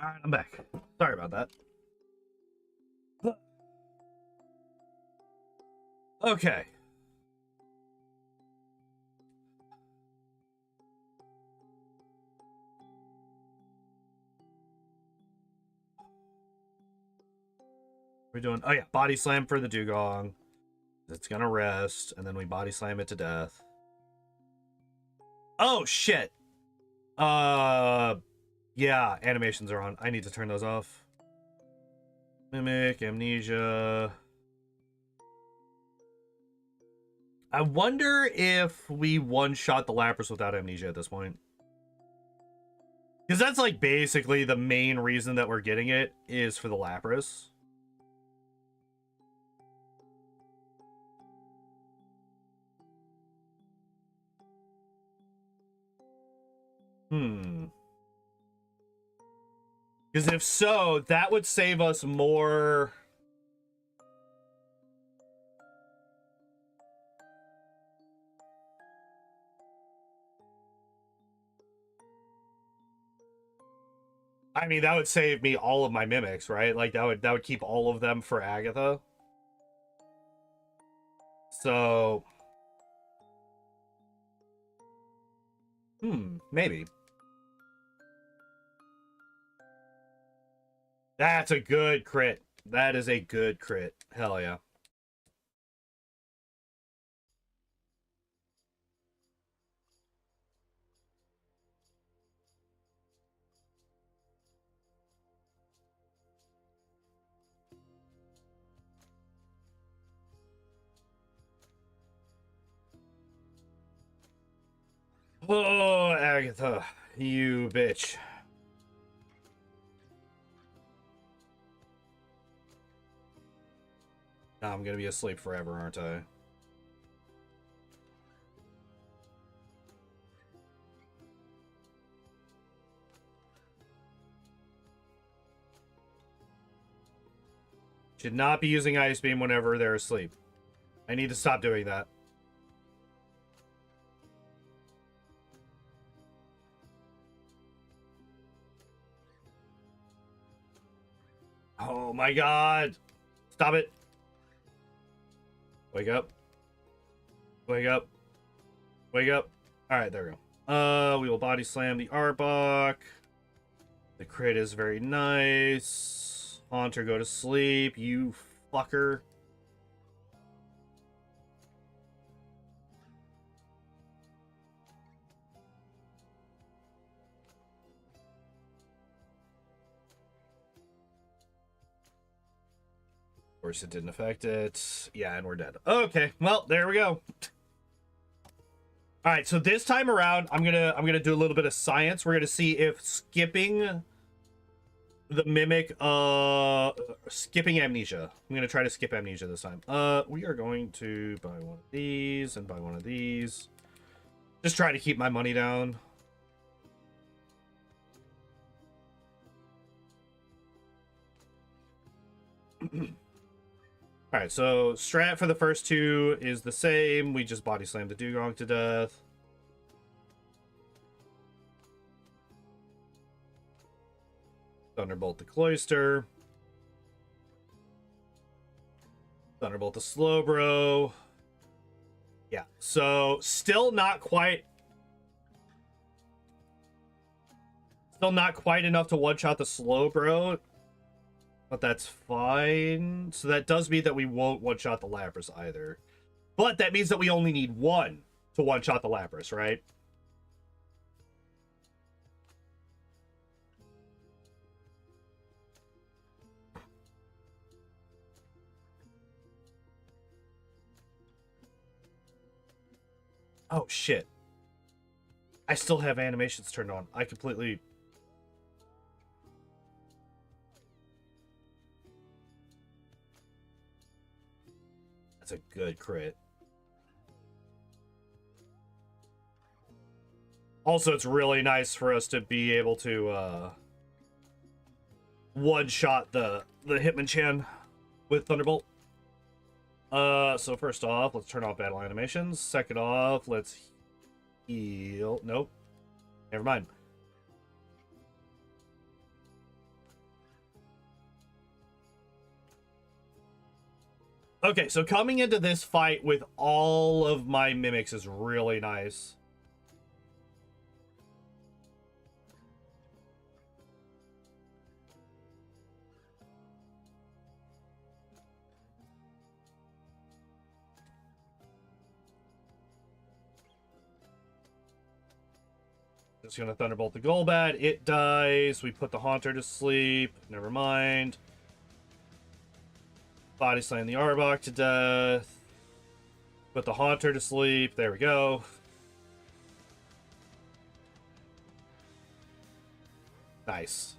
Alright, I'm back. Sorry about that. Okay. We're doing, oh yeah, body slam for the dugong. It's gonna rest, and then we body slam it to death. Oh shit. Yeah, animations are on. I need to turn those off. Mimic, amnesia. I wonder if we one-shot the Lapras without amnesia at this point. Because that's like basically the main reason that we're getting it is for the Lapras. Because if so, that would save us more. I mean, that would save me all of my mimics, right? Like that would keep all of them for Agatha. So, maybe. That's a good crit. That is a good crit. Hell yeah. Oh, Agatha, you bitch. Now I'm gonna be asleep forever, aren't I? Should not be using Ice Beam whenever they're asleep. I need to stop doing that. Oh my god. Stop it. Wake up. Wake up. Wake up. Alright, there we go. We will body slam the Arbok. The crit is very nice. Haunter, go to sleep, you fucker. Of course, it didn't affect it. Yeah, and we're dead. Okay, well, there we go. All right, so this time around, I'm gonna do a little bit of science. We're gonna see if skipping the mimic, skipping amnesia. I'm gonna try to skip amnesia this time. We are going to buy one of these and buy one of these. Just try to keep my money down. Alright, so strat for the first two is the same. We just body slam the dugong to death. Thunderbolt the Cloyster. Thunderbolt the Slowbro. Yeah, so still not quite enough to one-shot the Slowbro. But that's fine. So that does mean that we won't one-shot the Lapras either. But that means that we only need one to one-shot the Lapras, right? Oh, shit. I still have animations turned on. I completely... That's a good crit. Also, it's really nice for us to be able to one-shot the Hitmonchan with Thunderbolt. So first off, let's turn off battle animations. Second off, let's heal. Nope. Never mind. Okay, so coming into this fight with all of my mimics is really nice. Just gonna Thunderbolt the Golbat. It dies. We put the Haunter to sleep. Never mind. Body Slam the Arbok to death. Put the Haunter to sleep. There we go. Nice.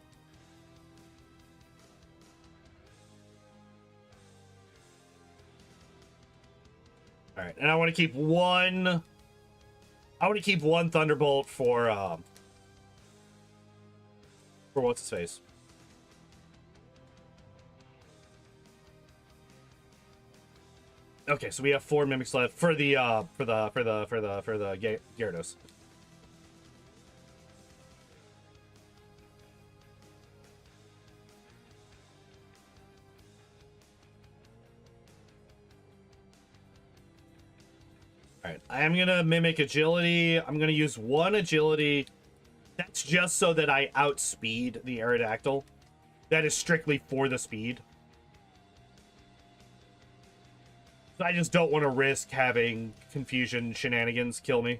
Alright, and I want to keep one... I want to keep one Thunderbolt for what's his face. Okay, so we have 4 mimics left for the Gyarados. Alright, I am gonna mimic agility. I'm gonna use 1 agility. That's just so that I outspeed the Aerodactyl. That is strictly for the speed. So I just don't want to risk having confusion shenanigans kill me.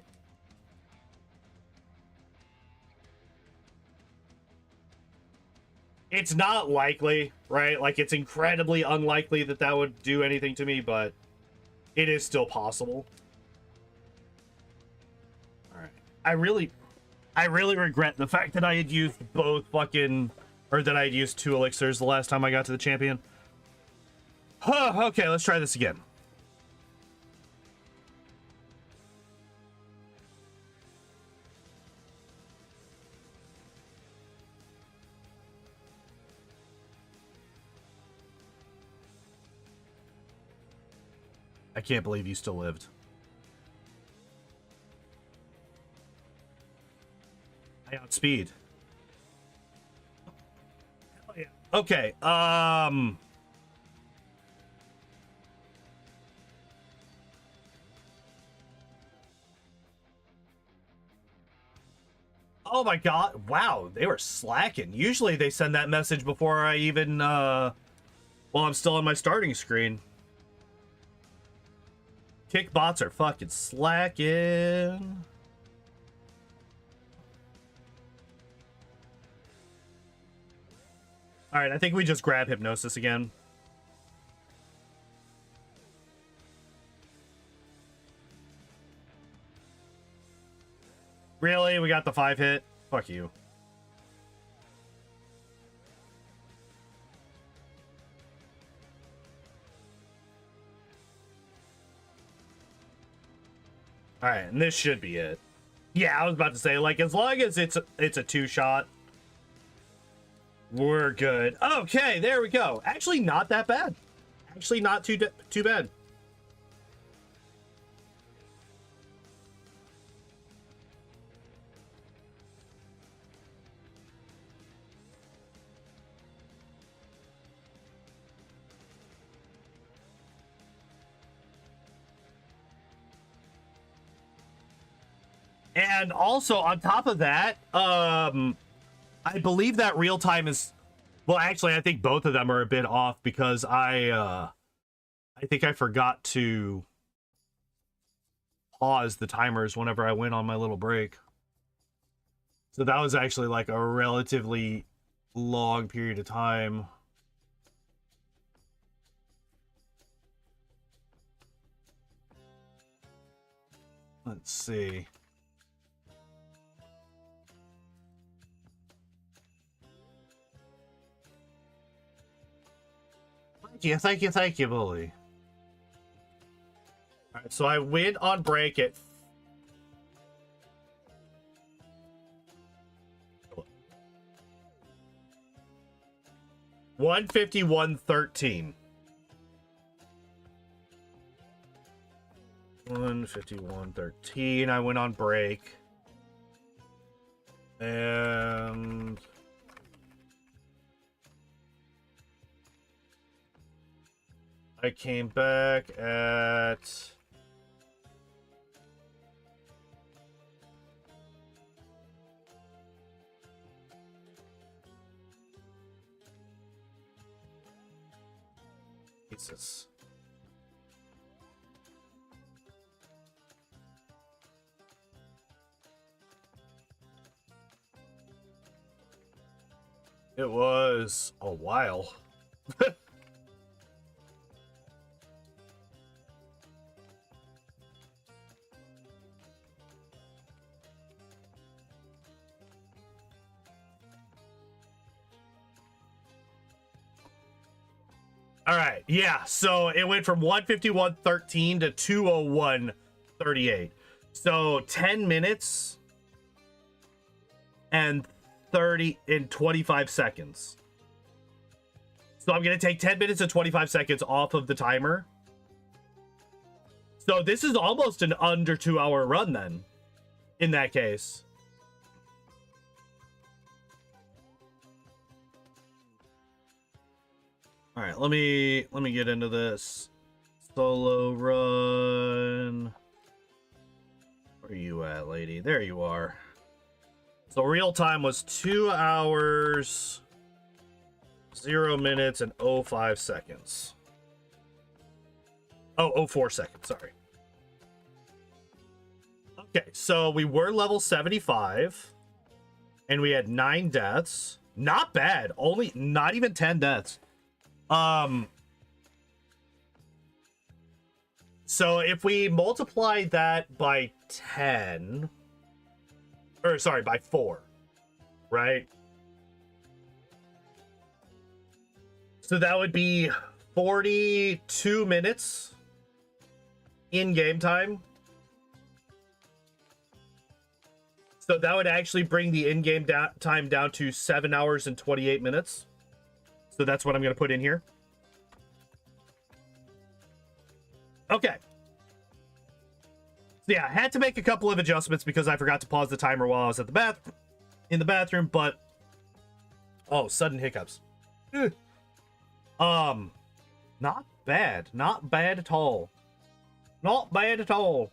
It's not likely, right? Like, it's incredibly unlikely that that would do anything to me, but it is still possible. Alright. I really regret the fact that I had used both fucking... Or that I had used 2 elixirs the last time I got to the champion. Huh, okay, let's try this again. I can't believe you still lived. I outspeed. Hell yeah. Okay, oh my god, wow, they were slacking. Usually they send that message before I even, well, I'm still on my starting screen. Kick bots are fucking slacking. Alright, I think we just grab Hypnosis again. Really? We got the 5 hit? Fuck you. Alright, and this should be it. Yeah, I was about to say, like, as long as it's a 2-shot, we're good. Okay, there we go. Actually, not that bad. Actually, not too bad. And also, on top of that, I believe that real time is... Well, actually, I think both of them are a bit off because I think I forgot to pause the timers whenever I went on my little break. So that was actually like a relatively long period of time. Let's see. Thank you, bully. Alright, so I went on break at 151.13. 151.13. I went on break. And I came back at... Jesus. It was a while. All right, yeah, so it went from 151.13 to 201.38. So 10 minutes and 25 seconds. So I'm going to take 10 minutes and 25 seconds off of the timer. So this is almost an under 2-hour run then, in that case. All right, let me get into this. Solo run. Where are you at, lady? There you are. So real time was 2 hours, 0 minutes, and 05 seconds. Oh, 04 seconds, sorry. Okay, so we were level 75, and we had 9 deaths. Not bad. Not even 10 deaths. So if we multiply that by 10, or sorry, by 4, right? So that would be 42 minutes in game time. So that would actually bring the in-game time down to 7 hours and 28 minutes. So that's what I'm going to put in here. Okay. So yeah, I had to make a couple of adjustments because I forgot to pause the timer while I was at in the bathroom, but oh, sudden hiccups. Not bad. Not bad at all. Not bad at all.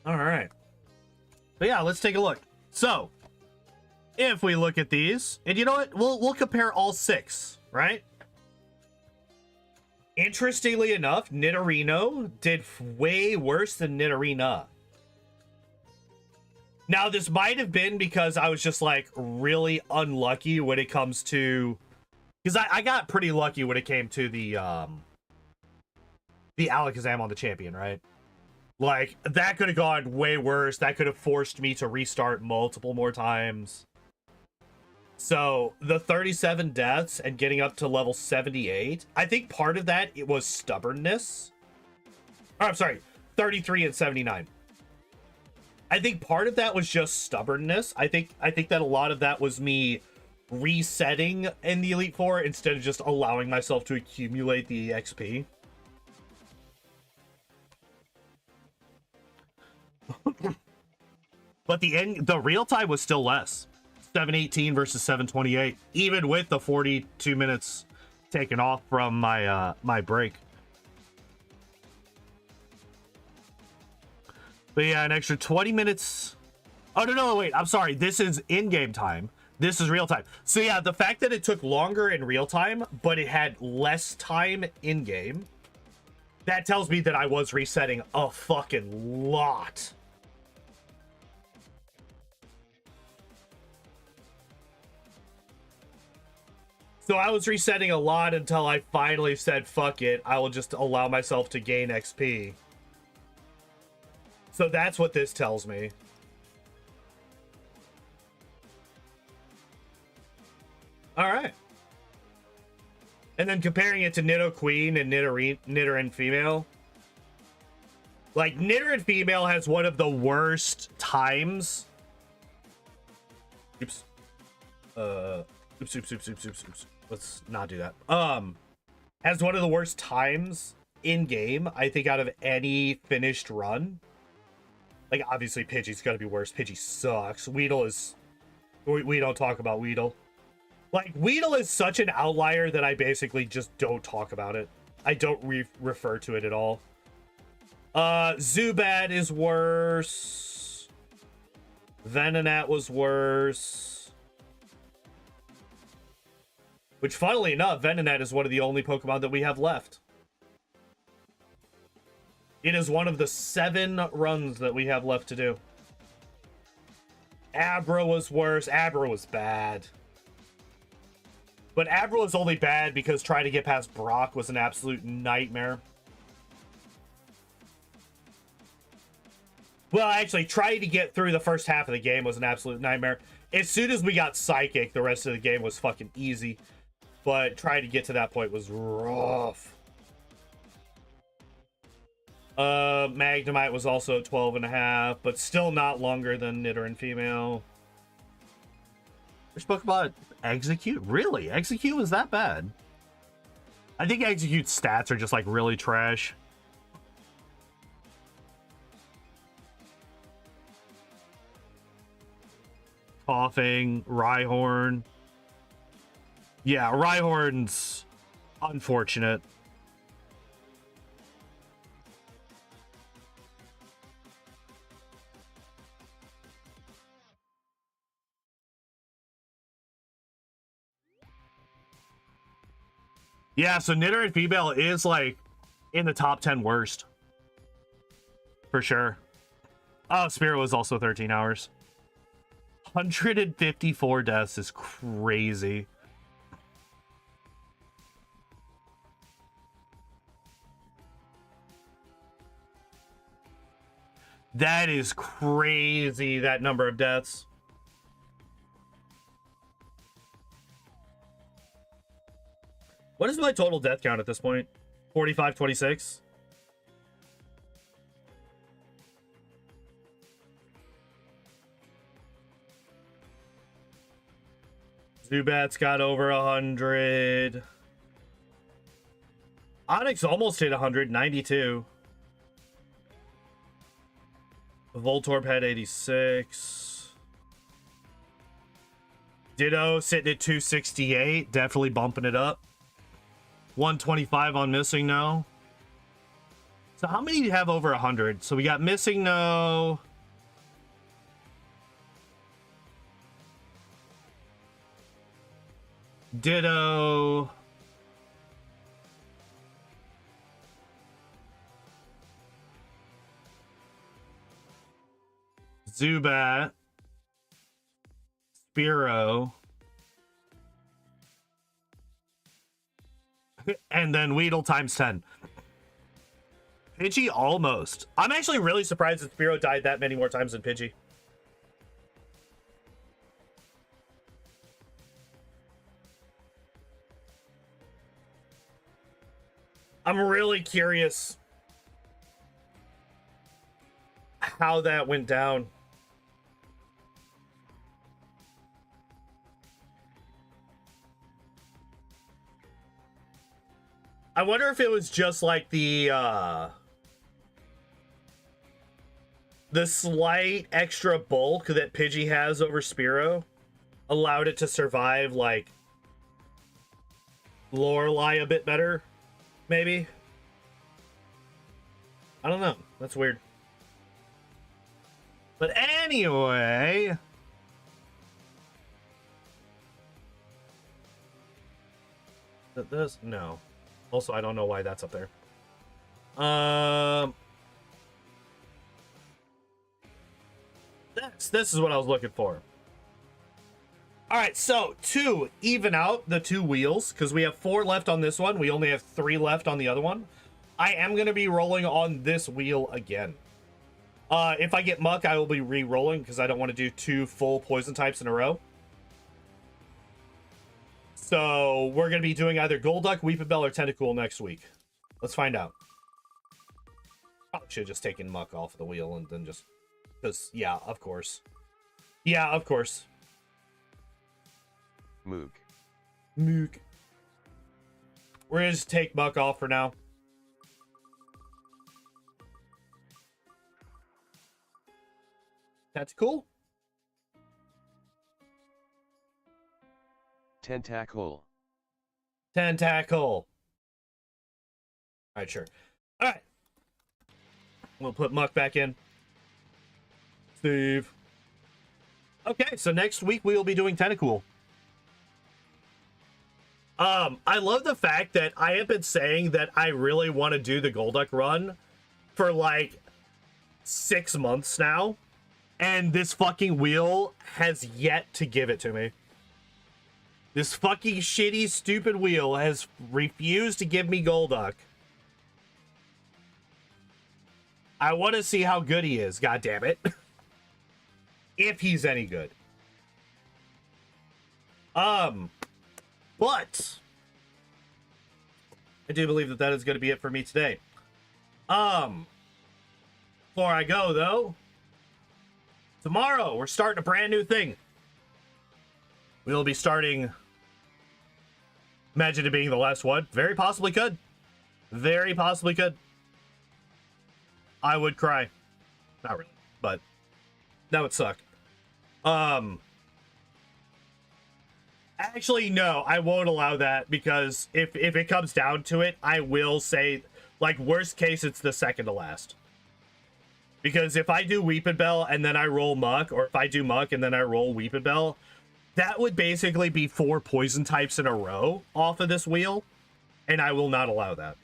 All right. But yeah, let's take a look. So, if we look at these, and you know what? We'll compare all 6, right? Interestingly enough, Nidorino did way worse than Nidorina. Now, this might have been because I was just, like, really unlucky when it comes to... Because I got pretty lucky when it came to the Alakazam on the champion, right? Like, that could have gone way worse. That could have forced me to restart multiple more times. So, the 37 deaths and getting up to level 78, I think part of that, it was stubbornness. Oh, I'm sorry, 33 and 79. I think part of that was just stubbornness. I think that a lot of that was me resetting in the Elite Four instead of just allowing myself to accumulate the XP. But the real time was still less. 718 versus 728, even with the 42 minutes taken off from my my break. But yeah, an extra 20 minutes. Oh, no, wait. I'm sorry. This is in-game time. This is real time. So yeah, the fact that it took longer in real time, but it had less time in-game, that tells me that I was resetting a fucking lot. So I was resetting a lot until I finally said, fuck it, I will just allow myself to gain XP. So that's what this tells me. Alright. And then comparing it to Nidoqueen and Nidoran Female. Like, Nidoran Female has one of the worst times. Oops. Oops. Let's not do that. Has one of the worst times in game, I think, out of any finished run. Like, obviously, Pidgey's gonna be worse. Pidgey sucks. Weedle is... We don't talk about Weedle. Like, Weedle is such an outlier that I basically just don't talk about it. I don't refer to it at all. Zubat is worse. Venonat was worse. Which, funnily enough, Venonat is one of the only Pokemon that we have left. It is one of the 7 runs that we have left to do. Abra was worse. Abra was bad. But Abra was only bad because trying to get past Brock was an absolute nightmare. Well, actually, trying to get through the first half of the game was an absolute nightmare. As soon as we got Psychic, the rest of the game was fucking easy. But trying to get to that point was rough. Magnemite was also 12.5, but still not longer than Nidoran female. Which Pokemon? Execute? Really? Execute was that bad? I think Execute's stats are just like really trash. Coughing, Rhyhorn. Yeah, Rhyhorn's unfortunate. Yeah, so Nidoran female is like in the top 10 worst. For sure. Oh, Spearow was also 13 hours. 154 deaths is crazy. That is crazy, that number of deaths. What is my total death count at this point? 45, 26? Zubat's got over 100. Onyx almost hit 100, 92. Voltorb had 86. Ditto sitting at 268, definitely bumping it up. 125 on Missingno. So how many do you have over 100? So we got Missingno. Ditto. Zubat. Spearow. And then Weedle times 10. Pidgey almost. I'm actually really surprised that Spearow died that many more times than Pidgey. I'm really curious how that went down. I wonder if it was just like the slight extra bulk that Pidgey has over Spearow allowed it to survive like Lorelei a bit better, maybe. I don't know. That's weird. But anyway, this no. Also, I don't know why that's up there. This is what I was looking for. All right, so to even out the 2 wheels, because we have 4 left on this one, we only have 3 left on the other one. I am going to be rolling on this wheel again. If I get Muck, I will be re-rolling because I don't want to do 2 full poison types in a row. So we're going to be doing either Golduck, Weepinbell, or Tentacool next week. Let's find out. Probably should have just taken Muck off the wheel and then just... Because, yeah, of course. Yeah, of course. Mook. Mook. We're going to just take Muck off for now. That's cool. Tentacle. Tentacle. Alright, sure. Alright. We'll put Muck back in. Steve. Okay, so next week we will be doing Tentacool. I love the fact that I have been saying that I really want to do the Golduck run for like 6 months now, and this fucking wheel has yet to give it to me. This fucking shitty, stupid wheel has refused to give me Golduck. I want to see how good he is, god damn it. If he's any good. But I do believe that that is going to be it for me today. Before I go, though, tomorrow we're starting a brand new thing. We'll be starting... Imagine it being the last one. Very possibly could. Very possibly could. I would cry. Not really, but that would suck. Actually, no, I won't allow that, because if it comes down to it, I will say, like, worst case, it's the second to last. Because if I do Weepinbell and then I roll Muck, or if I do Muck and then I roll Weepinbell, that would basically be 4 poison types in a row off of this wheel, and I will not allow that.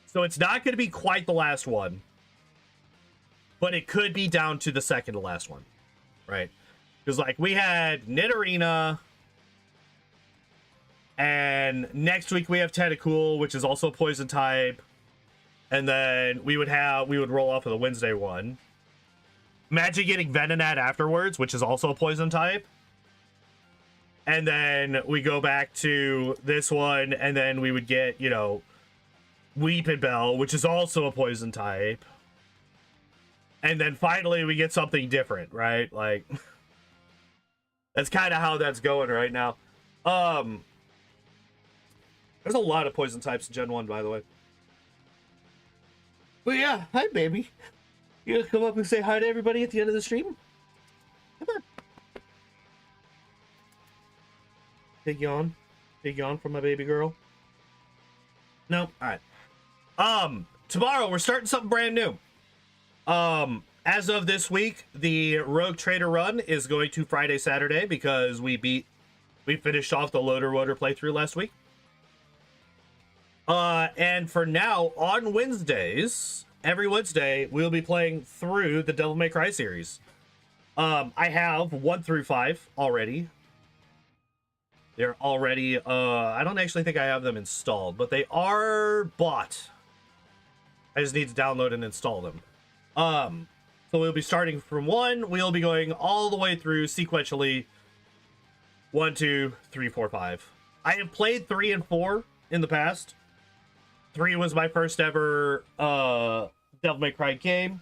So it's not going to be quite the last one, but it could be down to the second to last one, right? Because, like, we had Nidorina, and next week we have Tentacool, which is also poison type, and then we would roll off of the Wednesday one. Imagine getting Venonat afterwards, which is also a poison type. And then we go back to this one, and then we would get, you know, Weepinbell, which is also a poison type. And then finally we get something different, right? Like, that's kind of how that's going right now. There's a lot of poison types in Gen 1, by the way. But yeah, hi, baby. You gonna come up and say hi to everybody at the end of the stream? Come on. Big yawn. Big yawn from my baby girl. No? Alright. Tomorrow we're starting something brand new. As of this week, the Rogue Trader run is going to Friday, Saturday, because we finished off the Loader Rotor playthrough last week. And for now, on Wednesdays, every Wednesday, we'll be playing through the Devil May Cry series. I have 1 through 5 already. They're already, I don't actually think I have them installed, but they are bought. I just need to download and install them. So we'll be starting from 1. We'll be going all the way through sequentially. 1, 2, 3, 4, 5. I have played 3 and 4 in the past. 3 was my first ever Devil May Cry game.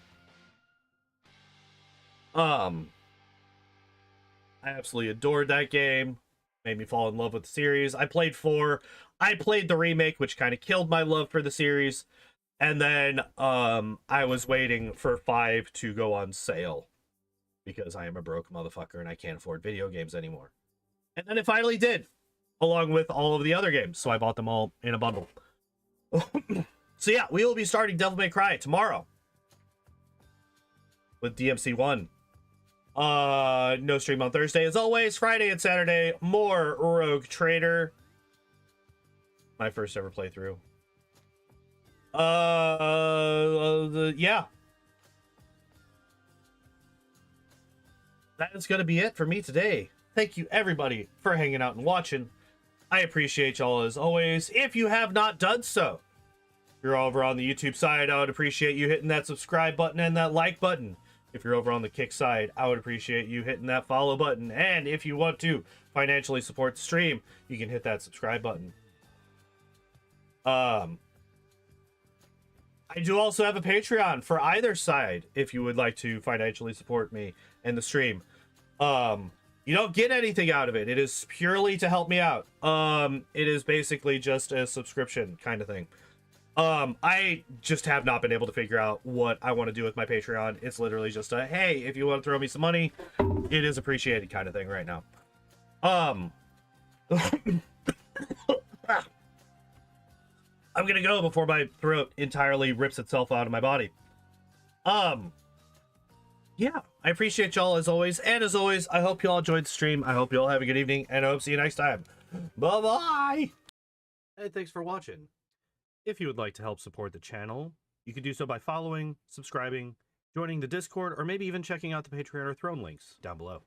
I absolutely adored that game. Made me fall in love with the series. I played 4. I played the remake, which kind of killed my love for the series. And then I was waiting for 5 to go on sale, because I am a broke motherfucker and I can't afford video games anymore. And then it finally did, along with all of the other games. So I bought them all in a bundle. So yeah, we will be starting Devil May Cry tomorrow with DMC1. No stream on Thursday as always. Friday and Saturday, more Rogue Trader. My first ever playthrough. Yeah. That is going to be it for me today. Thank you everybody for hanging out and watching. I appreciate y'all as always. If you have not done so, if you're over on the YouTube side, I would appreciate you hitting that subscribe button and that like button. If you're over on the Kick side, I would appreciate you hitting that follow button. And if you want to financially support the stream, you can hit that subscribe button. I do also have a Patreon for either side if you would like to financially support me and the stream. You don't get anything out of it. It is purely to help me out. It is basically just a subscription kind of thing. I just have not been able to figure out what I want to do with my Patreon. It's literally just a, hey, if you want to throw me some money, it is appreciated kind of thing right now. I'm gonna go before my throat entirely rips itself out of my body. Yeah, I appreciate y'all as always, and as always, I hope y'all enjoyed the stream. I hope y'all have a good evening, and I hope to see you next time. Bye-bye! And thanks for watching. If you would like to help support the channel, you can do so by following, subscribing, joining the Discord, or maybe even checking out the Patreon or Throne links down below.